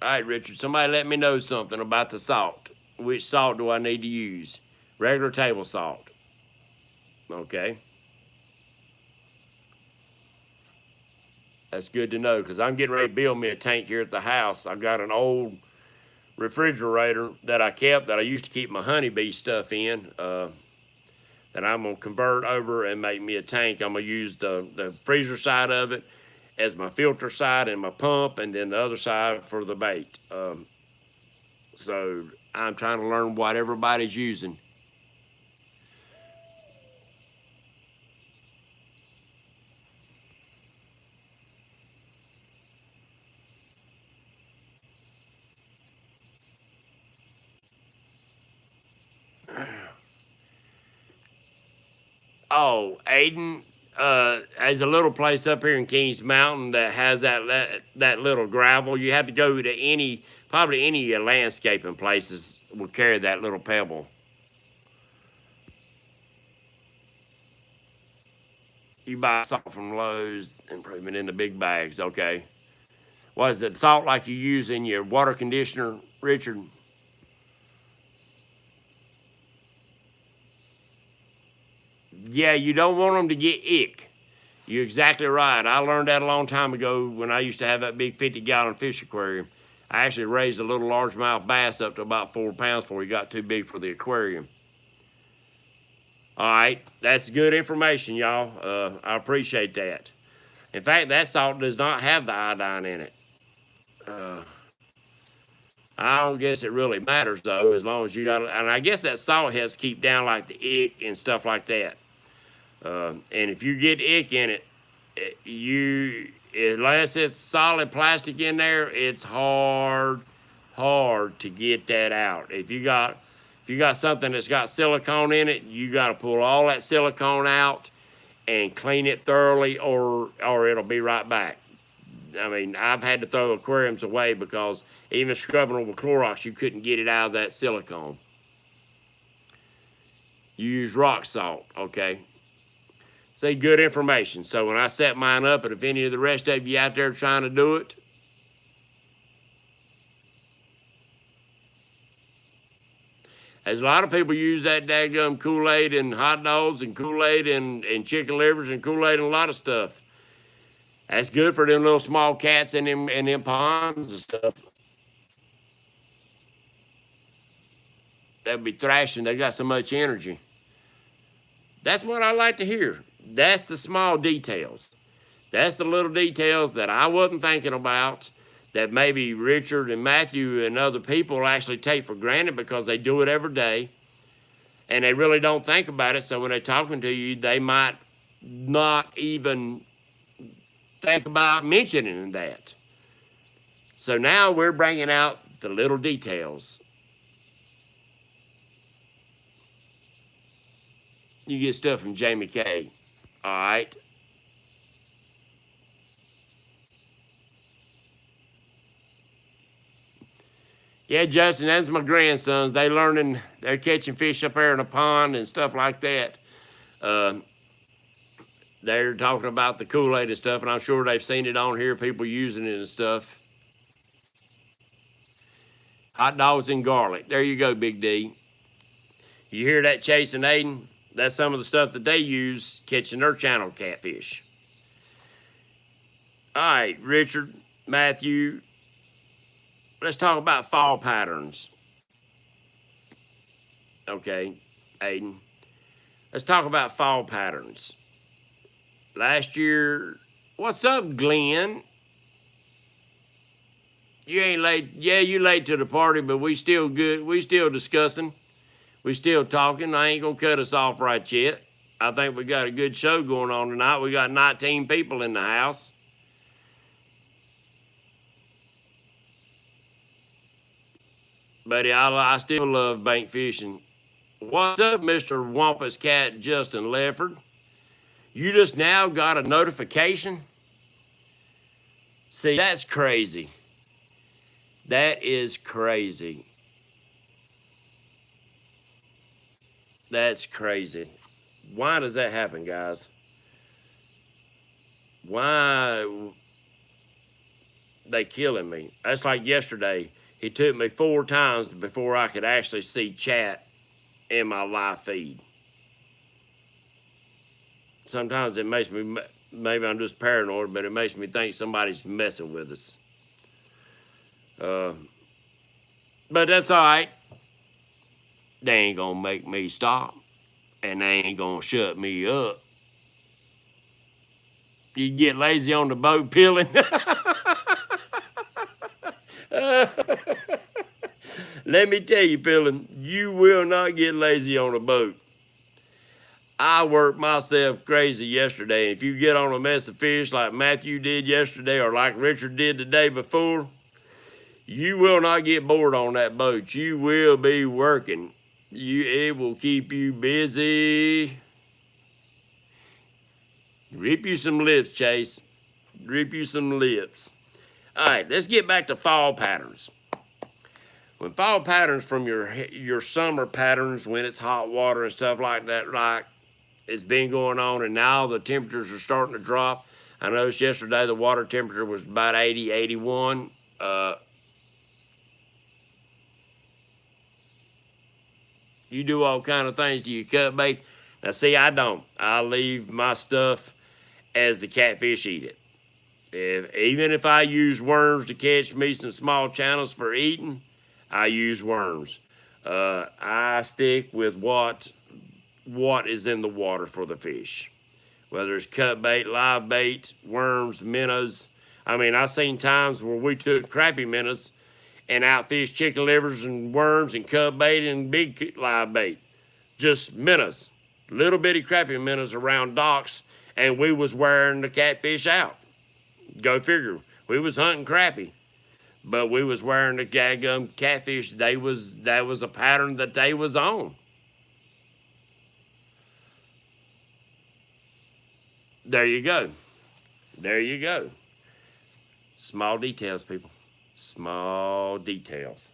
All right, Richard, somebody let me know something about the salt. Which salt do I need to use? Regular table salt. Okay. That's good to know, because I'm getting ready to build me a tank here at the house. I've got an old refrigerator that I kept that I used to keep my honeybee stuff in, that I'm going to convert over and make me a tank. I'm going to use the freezer side of it as my filter side and my pump, and then the other side for the bait. So I'm trying to learn what everybody's using. Oh, Aiden, there's a little place up here in Kings Mountain that has that little gravel. You have to go to probably any landscaping places will carry that little pebble. You buy salt from Lowe's and put it in the big bags, okay. What is it, salt like you use in your water conditioner, Richard? Yeah, you don't want them to get ick. You're exactly right. I learned that a long time ago when I used to have that big 50-gallon fish aquarium. I actually raised a little largemouth bass up to about 4 pounds before he got too big for the aquarium. All right, that's good information, y'all. I appreciate that. In fact, that salt does not have the iodine in it. I don't guess it really matters, though, as long as you got it. And I guess that salt helps keep down like the ick and stuff like that. And if you get ick in it, unless it's solid plastic in there, it's hard to get that out. If you got something that's got silicone in it, you got to pull all that silicone out and clean it thoroughly, or it'll be right back. I mean, I've had to throw aquariums away because even scrubbing them with Clorox, you couldn't get it out of that silicone. You use rock salt, okay? Say good information. So when I set mine up, and if any of the rest of you out there trying to do it, as a lot of people use that daggum Kool-Aid and hot dogs and Kool-Aid and chicken livers and Kool-Aid and a lot of stuff. That's good for them little small cats in them ponds and stuff. They'll be thrashing. They got so much energy. That's what I like to hear. That's the small details. That's the little details that I wasn't thinking about, that maybe Richard and Matthew and other people actually take for granted because they do it every day and they really don't think about it. So when they're talking to you, they might not even think about mentioning that. So now we're bringing out the little details. You get stuff from Jamie K. All right. Yeah, Justin, that's my grandsons. They're catching fish up there in a pond and stuff like that. They're talking about the Kool-Aid and stuff, and I'm sure they've seen it on here, people using it and stuff. Hot dogs and garlic. There you go, Big D. You hear that, Chase and Aiden? That's some of the stuff that they use catching their channel catfish. All right, Richard, Matthew, let's talk about fall patterns. Okay, Aiden. Let's talk about fall patterns. Last year, what's up, Glenn? You ain't late. Yeah, you late to the party, but we still good. We still discussing. We still talking. I ain't gonna cut us off right yet. I think we got a good show going on tonight. We got 19 people in the house. Buddy, I still love bank fishing. What's up, Mr. Wampus Cat Justin Lefford? You just now got a notification? See, that's crazy. That is crazy. That's crazy. Why does that happen, guys? Why they killing me? That's like yesterday. It took me 4 times before I could actually see chat in my live feed. Sometimes it makes me, maybe I'm just paranoid, but it makes me think somebody's messing with us. But that's all right. They ain't gonna make me stop, and they ain't gonna shut me up. You get lazy on the boat peeling. Let me tell you, Pillin, you will not get lazy on a boat. I worked myself crazy yesterday. If you get on a mess of fish like Matthew did yesterday or like Richard did the day before, you will not get bored on that boat. You will be working. It will keep you busy. Rip you some lips, Chase. Rip you some lips. All right, let's get back to fall patterns. When fall patterns from your summer patterns, when it's hot water and stuff like that, like it's been going on, and now the temperatures are starting to drop. I noticed yesterday the water temperature was about 80, 81. You do all kind of things. Do you cut bait? Now, see, I don't. I leave my stuff as the catfish eat it. Even if I use worms to catch me some small channels for eating, I use worms. I stick with what is in the water for the fish. Whether it's cut bait, live bait, worms, minnows. I mean, I've seen times where we took crappie minnows and outfished chicken livers and worms and cut bait and big live bait. Just minnows. Little bitty crappie minnows around docks, and we was wearing the catfish out. Go figure. We was hunting crappie, but we was wearing the daggum catfish. That was a pattern that they was on. There you go. There you go. Small details, people. Small details.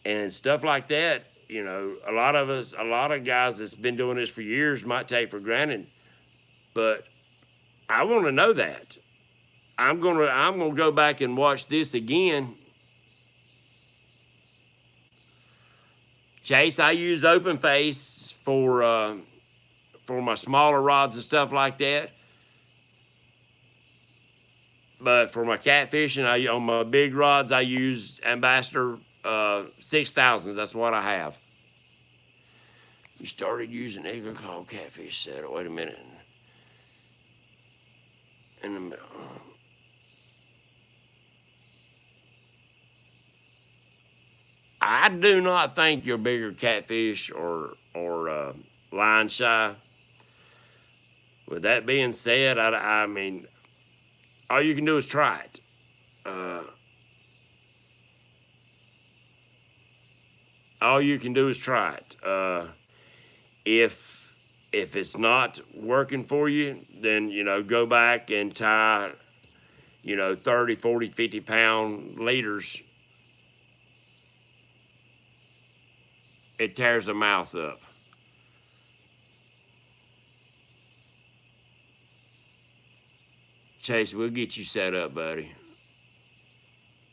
And stuff like that, you know, a lot of guys that's been doing this for years might take for granted, but I want to know that. I'm gonna go back and watch this again. Chase, I use open face for my smaller rods and stuff like that. But for my catfishing, on my big rods, I use Ambassador 6000s. That's what I have. You started using Eagle Call catfish set. Wait a minute. in the middle. I do not think you're bigger catfish or line shy. With that being said, I mean, all you can do is try it. All you can do is try it. If it's not working for you, then, you know, go back and tie, you know, 30, 40, 50 pound leaders. It tears the mouse up. Chase, we'll get you set up, buddy.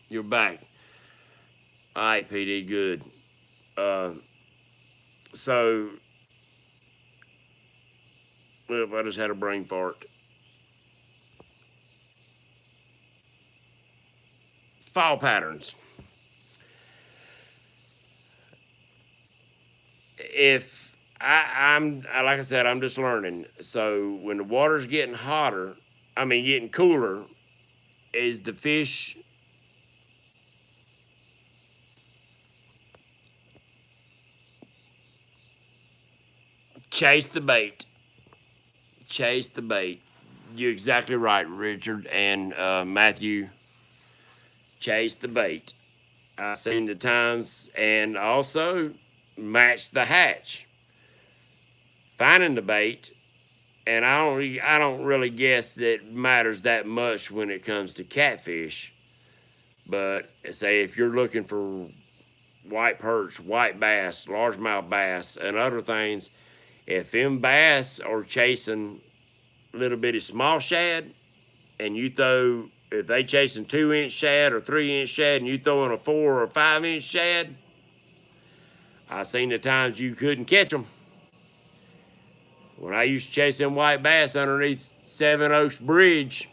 You're back. All right, PD, good. So, well, I just had a brain fart. Fall patterns. If I'm like I said, I'm just learning. So when the water's getting hotter, getting cooler, is the fish chase the bait. Chase the bait. You're exactly right, Richard and Matthew. Chase the bait. I've seen the times, and also match the hatch. Finding the bait, and I don't really guess that matters that much when it comes to catfish. But say if you're looking for white perch, white bass, largemouth bass, and other things, if them bass are chasing little bitty small shad, and you throw, if they chasing 2-inch shad or 3-inch shad, and you throw in a 4 or 5-inch shad, I seen the times you couldn't catch them. When I used to chase them white bass underneath Seven Oaks Bridge,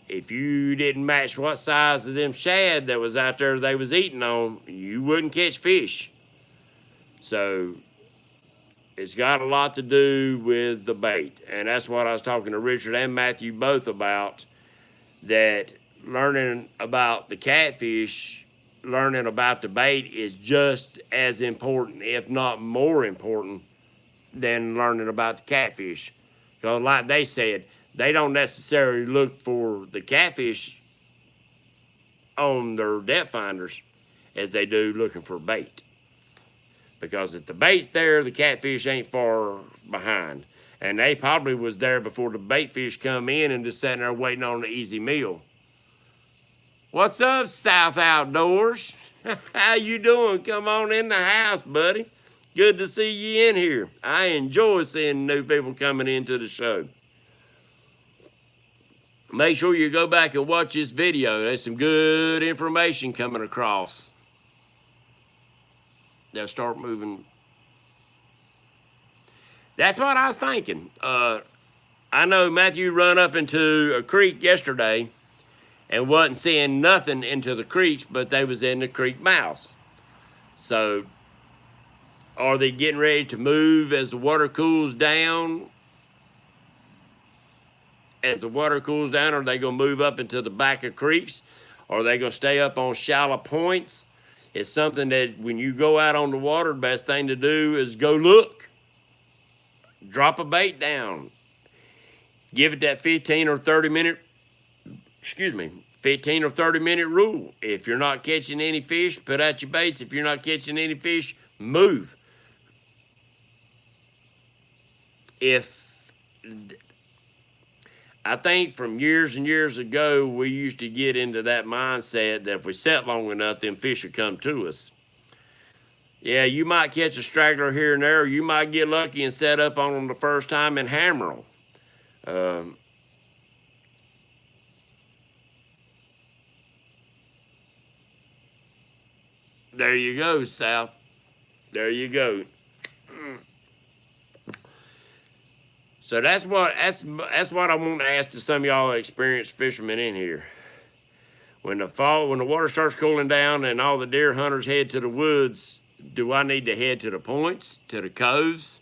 if you didn't match what size of them shad that was out there they was eating on, you wouldn't catch fish. So it's got a lot to do with the bait. And that's what I was talking to Richard and Matthew both about, that learning about the catfish, learning about the bait is just as important, if not more important, than learning about the catfish. Because like they said, they don't necessarily look for the catfish on their depth finders as they do looking for bait. Because if the bait's there, the catfish ain't far behind. And they probably was there before the bait fish come in and just sitting there waiting on the easy meal. What's up, South Outdoors? How you doing? Come on in the house, buddy. Good to see you in here. I enjoy seeing new people coming into the show. Make sure you go back and watch this video. There's some good information coming across. They'll start moving. That's what I was thinking. I know Matthew run up into a creek yesterday and wasn't seeing nothing into the creeks, but they was in the creek mouths. So are they getting ready to move as the water cools down? As the water cools down, are they going to move up into the back of creeks? Or are they going to stay up on shallow points? It's something that when you go out on the water, the best thing to do is go look. Drop a bait down. Give it that 15 or 30 minute rule. If you're not catching any fish, put out your baits. If you're not catching any fish, move. I think from years and years ago, we used to get into that mindset that if we sat long enough, them fish would come to us. Yeah, you might catch a straggler here and there, or you might get lucky and set up on them the first time and hammer them. There you go, South. There you go. So that's what I want to ask to some of y'all experienced fishermen in here. When the water starts cooling down and all the deer hunters head to the woods, do I need to head to the points, to the coves?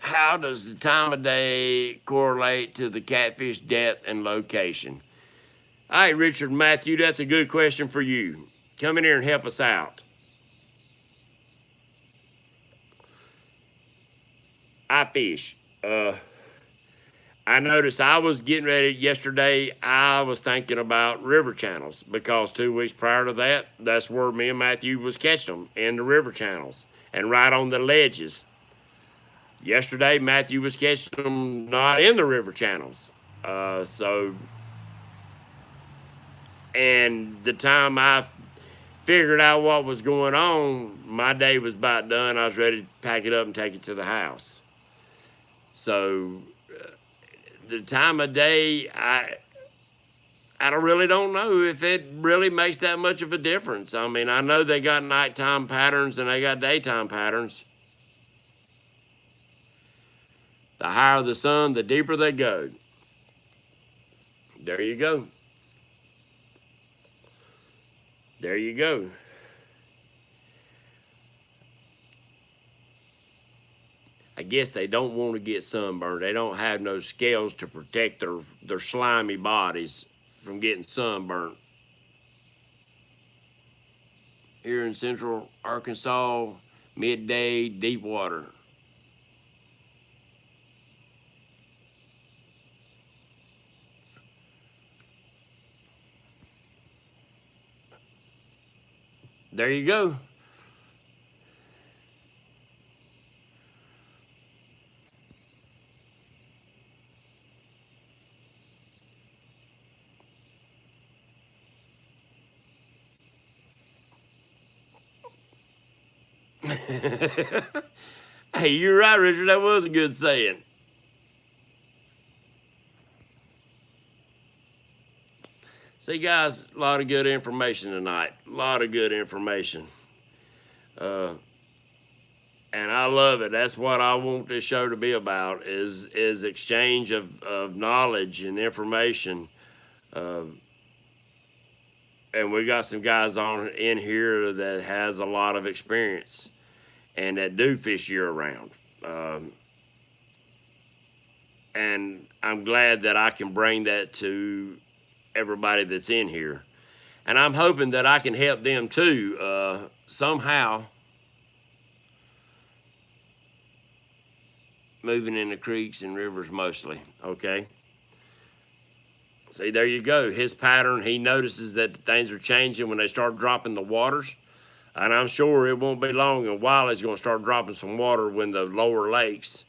how does the time of day correlate to the catfish depth and location? All right, Richard Matthew, that's a good question for you. Come in here and help us out. I fish. I noticed I was getting ready yesterday. I was thinking about river channels because 2 weeks prior to that, that's where me and Matthew was catching them, in the river channels and right on the ledges. Yesterday, Matthew was catching them not in the river channels. And the time I figured out what was going on, my day was about done. I was ready to pack it up and take it to the house. So the time of day, I really don't know if it really makes that much of a difference. I mean, I know they got nighttime patterns and they got daytime patterns. The higher the sun, the deeper they go. There you go. There you go. I guess they don't want to get sunburned. They don't have no scales to protect their slimy bodies from getting sunburnt. Here in central Arkansas, midday, deep water. There you go. Hey, you're right, Richard. That was a good saying. See, guys, a lot of good information tonight. A lot of good information. And I love it. That's what I want this show to be about, is exchange of knowledge and information. And we got some guys in here that has a lot of experience and that do fish year round. And I'm glad that I can bring that to everybody that's in here. And I'm hoping that I can help them too, somehow. Moving in the creeks and rivers mostly, okay? See, there you go. His pattern, he notices that things are changing when they start dropping the waters. And I'm sure it won't be long in a while he's going to start dropping some water when the lower lakes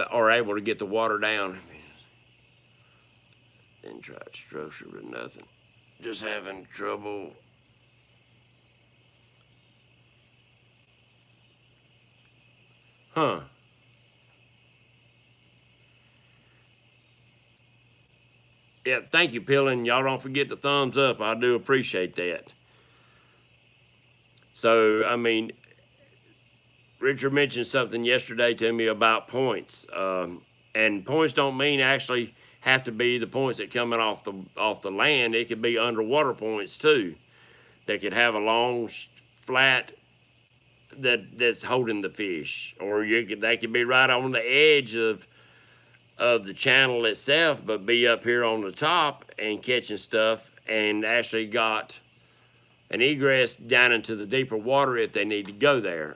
are able to get the water down. Didn't try structure with nothing. Just having trouble. Huh. Yeah, thank you, Pillin. Y'all don't forget the thumbs up. I do appreciate that. So, I mean, Richard mentioned something yesterday to me about points. And points don't mean actually have to be the points that coming off the land. It could be underwater points too. They could have a long, flat that's holding the fish, or they could be right on the edge of the channel itself, but be up here on the top and catching stuff, and actually got an egress down into the deeper water if they need to go there.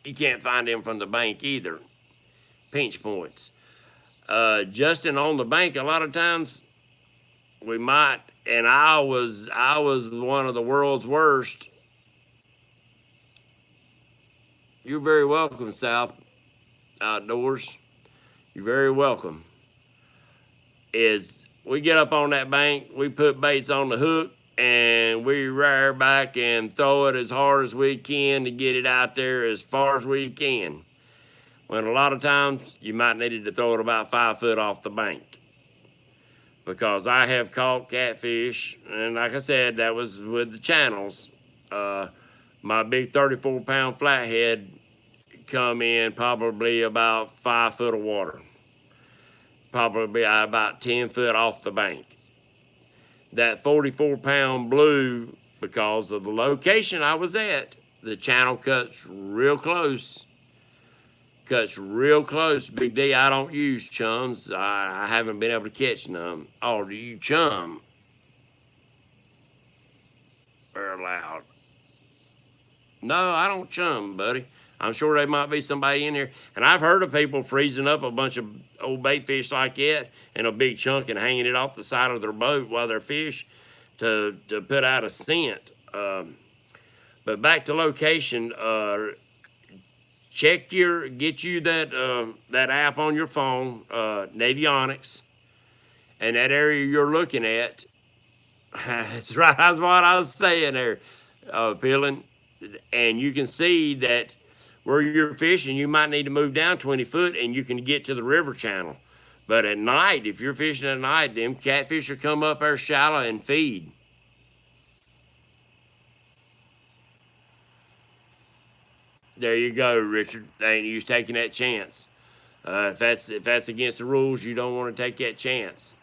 You can't find them from the bank either. Pinch points. Justin, on the bank, a lot of times we might, and I was one of the world's worst. You're very welcome, South Outdoors. You're very welcome. Is we get up on that bank, we put baits on the hook, and we rear back and throw it as hard as we can to get it out there as far as we can. When a lot of times you might need to throw it about 5 foot off the bank. Because I have caught catfish, and like I said, that was with the channels. My big 34-pound flathead come in probably about 5 foot of water. Probably about 10 foot off the bank. That 44-pound blue, because of the location I was at, The channel cuts real close. Cuts real close. Big D, I don't use chums. I haven't been able to catch none. Oh, do you chum? Very loud. No, I don't chum, buddy. I'm sure there might be somebody in here. And I've heard of people freezing up a bunch of old bait fish like that in a big chunk and hanging it off the side of their boat while they're fish to put out a scent. But back to location, get you that app on your phone, Navionics, and that area you're looking at. That's right. That's what I was saying there, Peeling. And you can see that where you're fishing, you might need to move down 20 foot and you can get to the river channel. But at night, if you're fishing at night, them catfish will come up there shallow and feed. There you go, Richard. Ain't you taking that chance. If that's against the rules, you don't want to take that chance.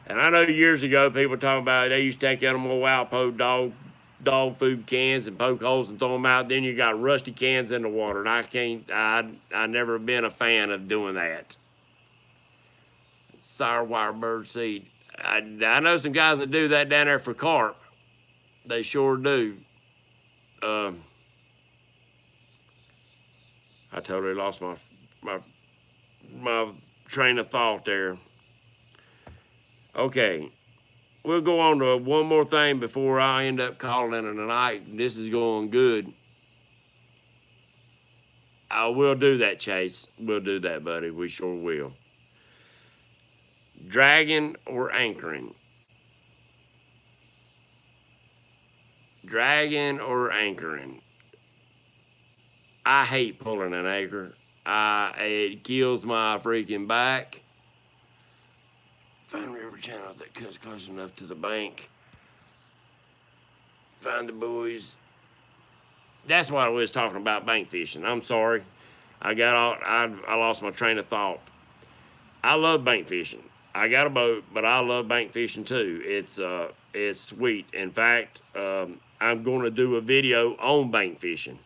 And I know years ago people talking about they used to take out them old Alpo dog food cans and poke holes and throw them out. Then you got rusty cans in the water, and I never been a fan of doing that. Sour wire bird seed. I know some guys that do that down there for carp. They sure do. I totally lost my train of thought there. Okay, we'll go on to one more thing before I end up calling it a night. This is going good. I will do that, Chase. We'll do that, buddy. We sure will. Dragging or anchoring? Dragging or anchoring? I hate pulling an anchor. It kills my freaking back. Find river channel that cuts close enough to the bank. Find the buoys. That's what I was talking about, bank fishing. I'm sorry. I lost my train of thought. I love bank fishing. I got a boat, but I love bank fishing too. It's sweet. In fact, I'm going to do a video on bank fishing.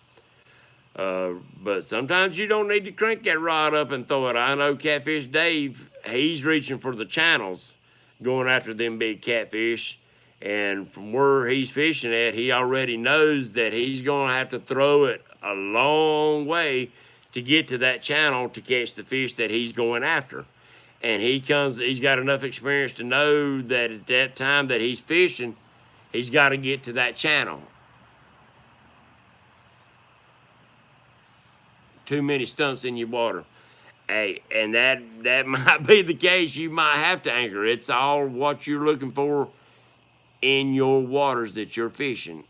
But sometimes you don't need to crank that rod up and throw it. I know Catfish Dave, he's reaching for the channels, going after them big catfish. And from where he's fishing at, he already knows that he's going to have to throw it a long way to get to that channel to catch the fish that he's going after. And he's got enough experience to know that at that time that he's fishing, he's got to get to that channel. Too many stumps in your water. Hey, and that might be the case. You might have to anchor. It's all what you're looking for in your waters that you're fishing.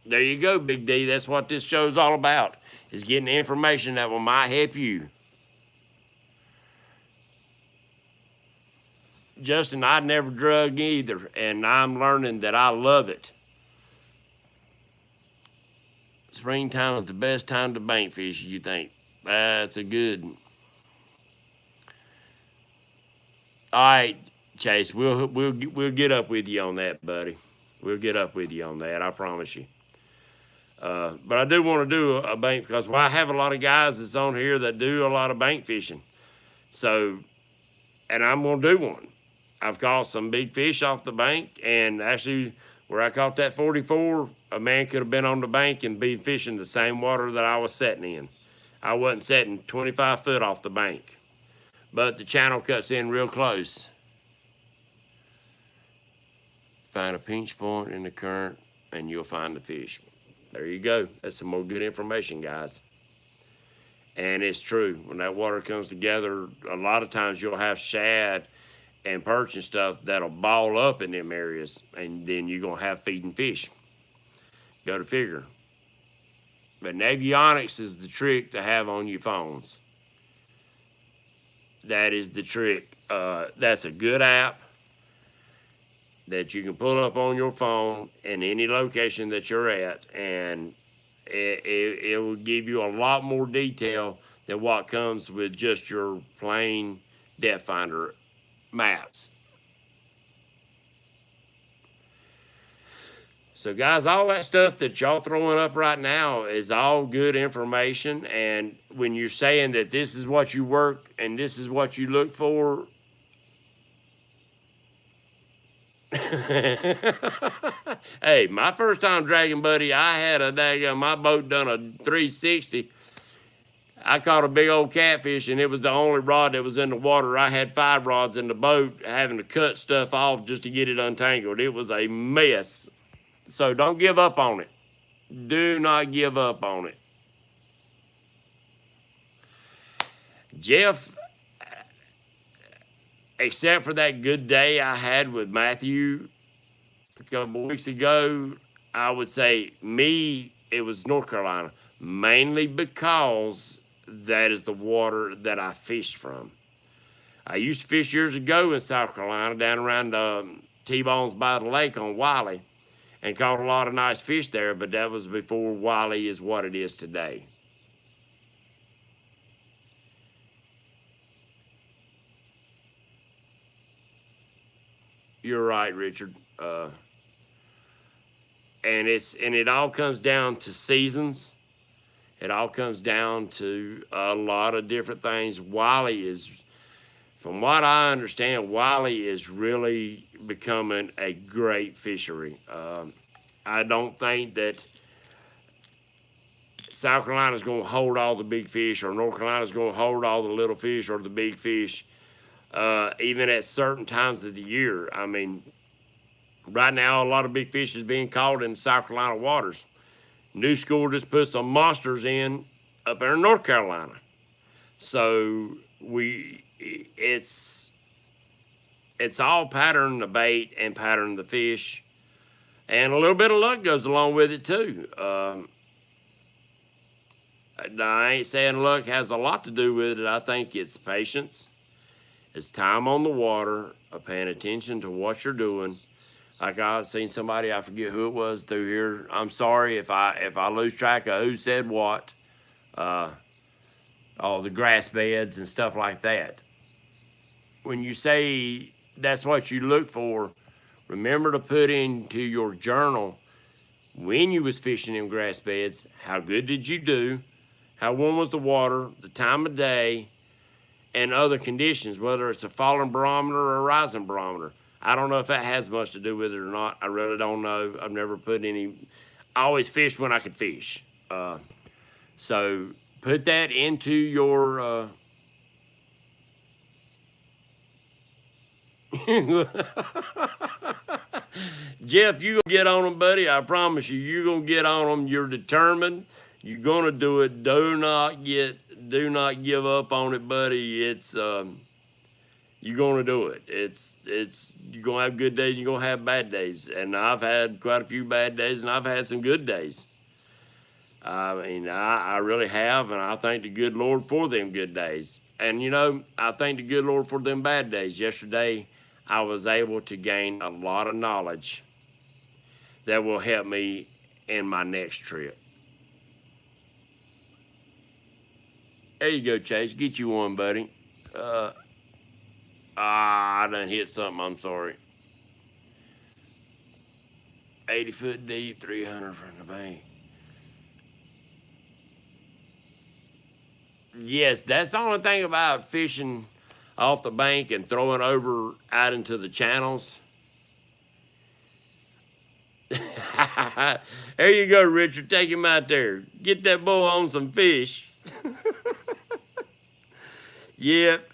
There you go, Big D. That's what this show's all about, is getting information that might help you. Justin, I never drug either, and I'm learning that I love it. Springtime is the best time to bank fish, you think? That's a good one. All right, Chase, we'll get up with you on that, buddy. We'll get up with you on that, I promise you. But I do want to do a bank, because I have a lot of guys that's on here that do a lot of bank fishing. So, and I'm going to do one. I've caught some big fish off the bank, and actually where I caught that 44, a man could have been on the bank and be fishing the same water that I was setting in. I wasn't setting 25 foot off the bank, but the channel cuts in real close. Find a pinch point in the current and you'll find the fish. There you go. That's some more good information, guys. And it's true. When that water comes together, a lot of times you'll have shad and perch and stuff that'll ball up in them areas, and then you're going to have feeding fish. Go to figure. But Navionics is the trick to have on your phones. That is the trick. That's a good app that you can pull up on your phone in any location that you're at, and it will give you a lot more detail than what comes with just your plain depth finder maps. So, guys, all that stuff that y'all throwing up right now is all good information. And when you're saying that this is what you work and this is what you look for, hey, my first time dragging, buddy, I had my boat done a 360. I caught a big old catfish, and it was the only rod that was in the water. I had 5 rods in the boat, having to cut stuff off just to get it untangled. It was a mess. So don't give up on it. Do not give up on it. Jeff, except for that good day I had with Matthew a couple of weeks ago, I would say it was North Carolina, mainly because that is the water that I fished from. I used to fish years ago in South Carolina, down around T-Bones by the lake on Wiley, and caught a lot of nice fish there, but that was before Wiley is what it is today. You're right, Richard. And it all comes down to seasons. It all comes down to a lot of different things. Wiley is, from what I understand, Wiley is really becoming a great fishery. I don't think that South Carolina is going to hold all the big fish, or North Carolina is going to hold all the little fish or the big fish, even at certain times of the year. I mean, right now, a lot of big fish is being caught in South Carolina waters. New School just put some monsters in up there in North Carolina. So it's all patterning the bait and patterning the fish. And a little bit of luck goes along with it too. I ain't saying luck has a lot to do with it. I think it's patience. It's time on the water, paying attention to what you're doing. Like I've seen somebody, I forget who it was through here. I'm sorry if I lose track of who said what. All the grass beds and stuff like that. When you say that's what you look for, remember to put into your journal when you was fishing in grass beds, how good did you do, how warm was the water, the time of day, and other conditions, whether it's a falling barometer or a rising barometer. I don't know if that has much to do with it or not. I really don't know. I've never put any. I always fished when I could fish. So put that into your. Jeff, you gonna get on them, buddy. I promise you, you're gonna get on them. You're determined. You're gonna do it. Do not give up on it, buddy. It's you're gonna do it. You're gonna have good days, you're gonna have bad days. And I've had quite a few bad days, and I've had some good days. I mean, I really have, and I thank the good Lord for them good days. And you know, I thank the good Lord for them bad days. Yesterday, I was able to gain a lot of knowledge that will help me in my next trip. There you go, Chase. Get you one, buddy. I done hit something, I'm sorry. 80 foot deep, 300 from the bank. Yes, that's the only thing about fishing off the bank and throwing over out into the channels. There you go, Richard. Take him out there. Get that boy on some fish. Yep.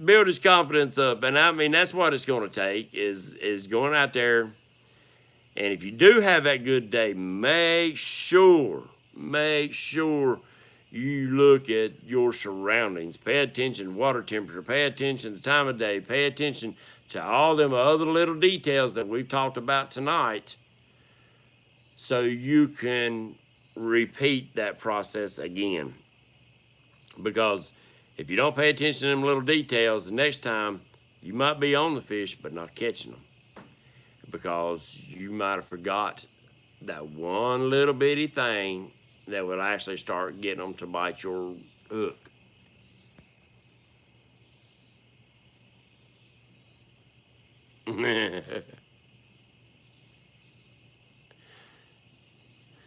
Build his confidence up. And I mean, that's what it's going to take is going out there. And if you do have that good day, make sure you look at your surroundings. Pay attention to water temperature. Pay attention to the time of day. Pay attention to all them other little details that we've talked about tonight, so you can repeat that process again. Because if you don't pay attention to them little details, the next time you might be on the fish but not catching them, because you might have forgot that one little bitty thing that will actually start getting them to bite your hook.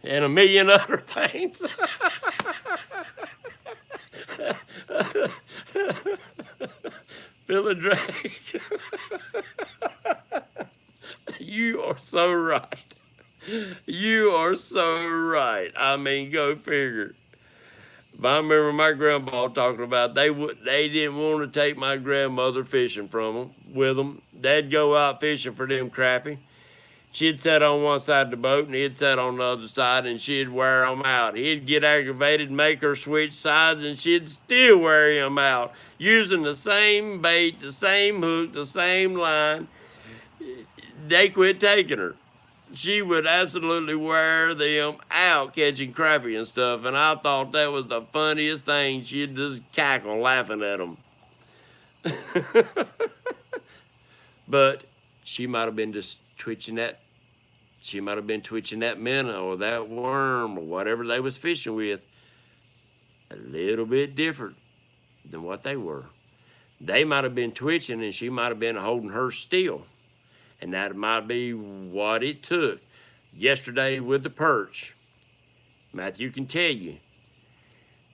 and a million other things. Billy Drake, you are so right. You are so right. I mean, go figure. But I remember my grandpa talking about they didn't want to take my grandmother fishing with them. They'd go out fishing for them crappie. She'd sit on one side of the boat and he'd sit on the other side and she'd wear them out. He'd get aggravated, make her switch sides, and she'd still wear him out using the same bait, the same hook, the same line. They quit taking her. She would absolutely wear them out catching crappie and stuff, and I thought that was the funniest thing. She'd just cackle laughing at them. But she might have been just twitching that minnow or that worm or whatever they was fishing with a little bit different than what they were. They might have been twitching and she might have been holding her still. And that might be what it took. Yesterday with the perch, Matthew can tell you,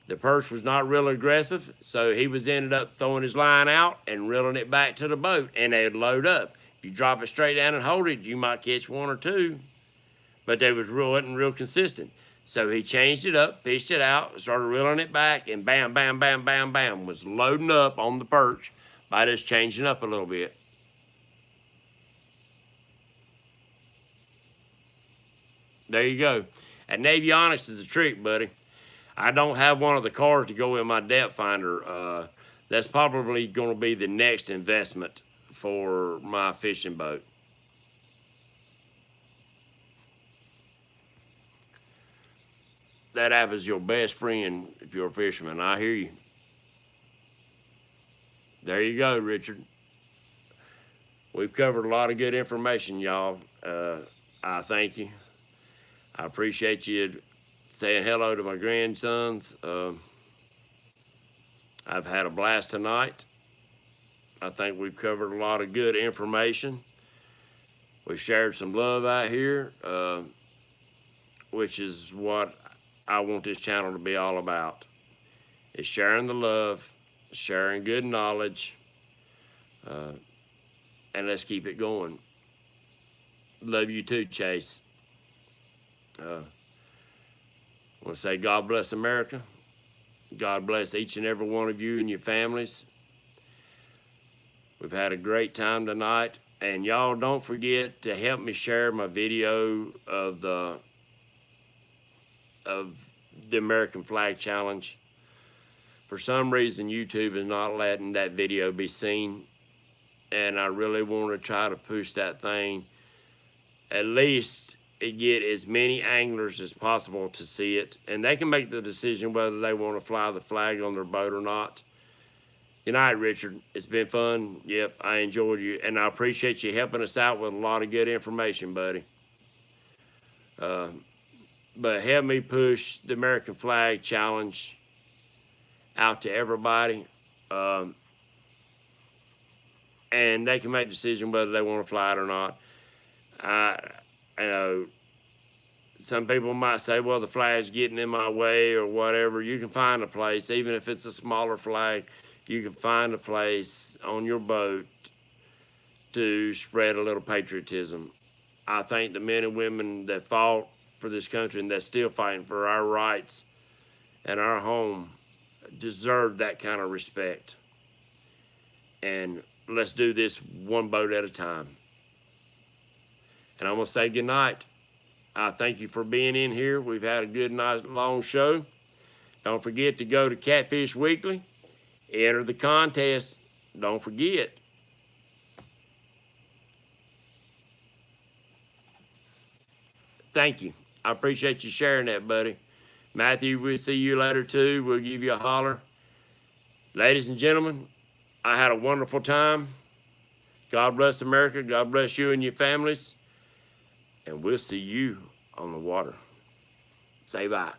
the perch was not real aggressive, so he ended up throwing his line out and reeling it back to the boat, and they'd load up. If you drop it straight down and hold it, you might catch one or two, but they wasn't real consistent. So he changed it up, fished it out, started reeling it back, and bam, bam, bam, bam, bam, was loading up on the perch by just changing up a little bit. There you go. And avionics is a trick, buddy. I don't have one of the cars to go in my depth finder. That's probably going to be the next investment for my fishing boat. That app is your best friend if you're a fisherman. I hear you. There you go, Richard. We've covered a lot of good information, y'all. I thank you. I appreciate you saying hello to my grandsons. I've had a blast tonight. I think we've covered a lot of good information. We've shared some love out here, which is what I want this channel to be all about. Is sharing the love, sharing good knowledge, and let's keep it going. Love you too, Chase. I want to say God bless America. God bless each and every one of you and your families. We've had a great time tonight. And y'all don't forget to help me share my video of the American Flag Challenge. For some reason, YouTube is not letting that video be seen. And I really want to try to push that thing. At least get as many anglers as possible to see it, and they can make the decision whether they want to fly the flag on their boat or not. Good night, Richard. It's been fun. Yep, I enjoyed you, and I appreciate you helping us out with a lot of good information, buddy. But help me push the American Flag Challenge out to everybody, and they can make a decision whether they want to fly it or not. I know some people might say, well, the flag's getting in my way or whatever. You can find a place, even if it's a smaller flag, you can find a place on your boat to spread a little patriotism. I think the men and women that fought for this country and that's still fighting for our rights and our home deserve that kind of respect. And let's do this one boat at a time. And I'm going to say good night. I thank you for being in here. We've had a good, nice, long show. Don't forget to go to Catfish Weekly. Enter the contest. Don't forget. Thank you. I appreciate you sharing that, buddy. Matthew, we'll see you later, too. We'll give you a holler. Ladies and gentlemen, I had a wonderful time. God bless America. God bless you and your families. And we'll see you on the water. Say bye.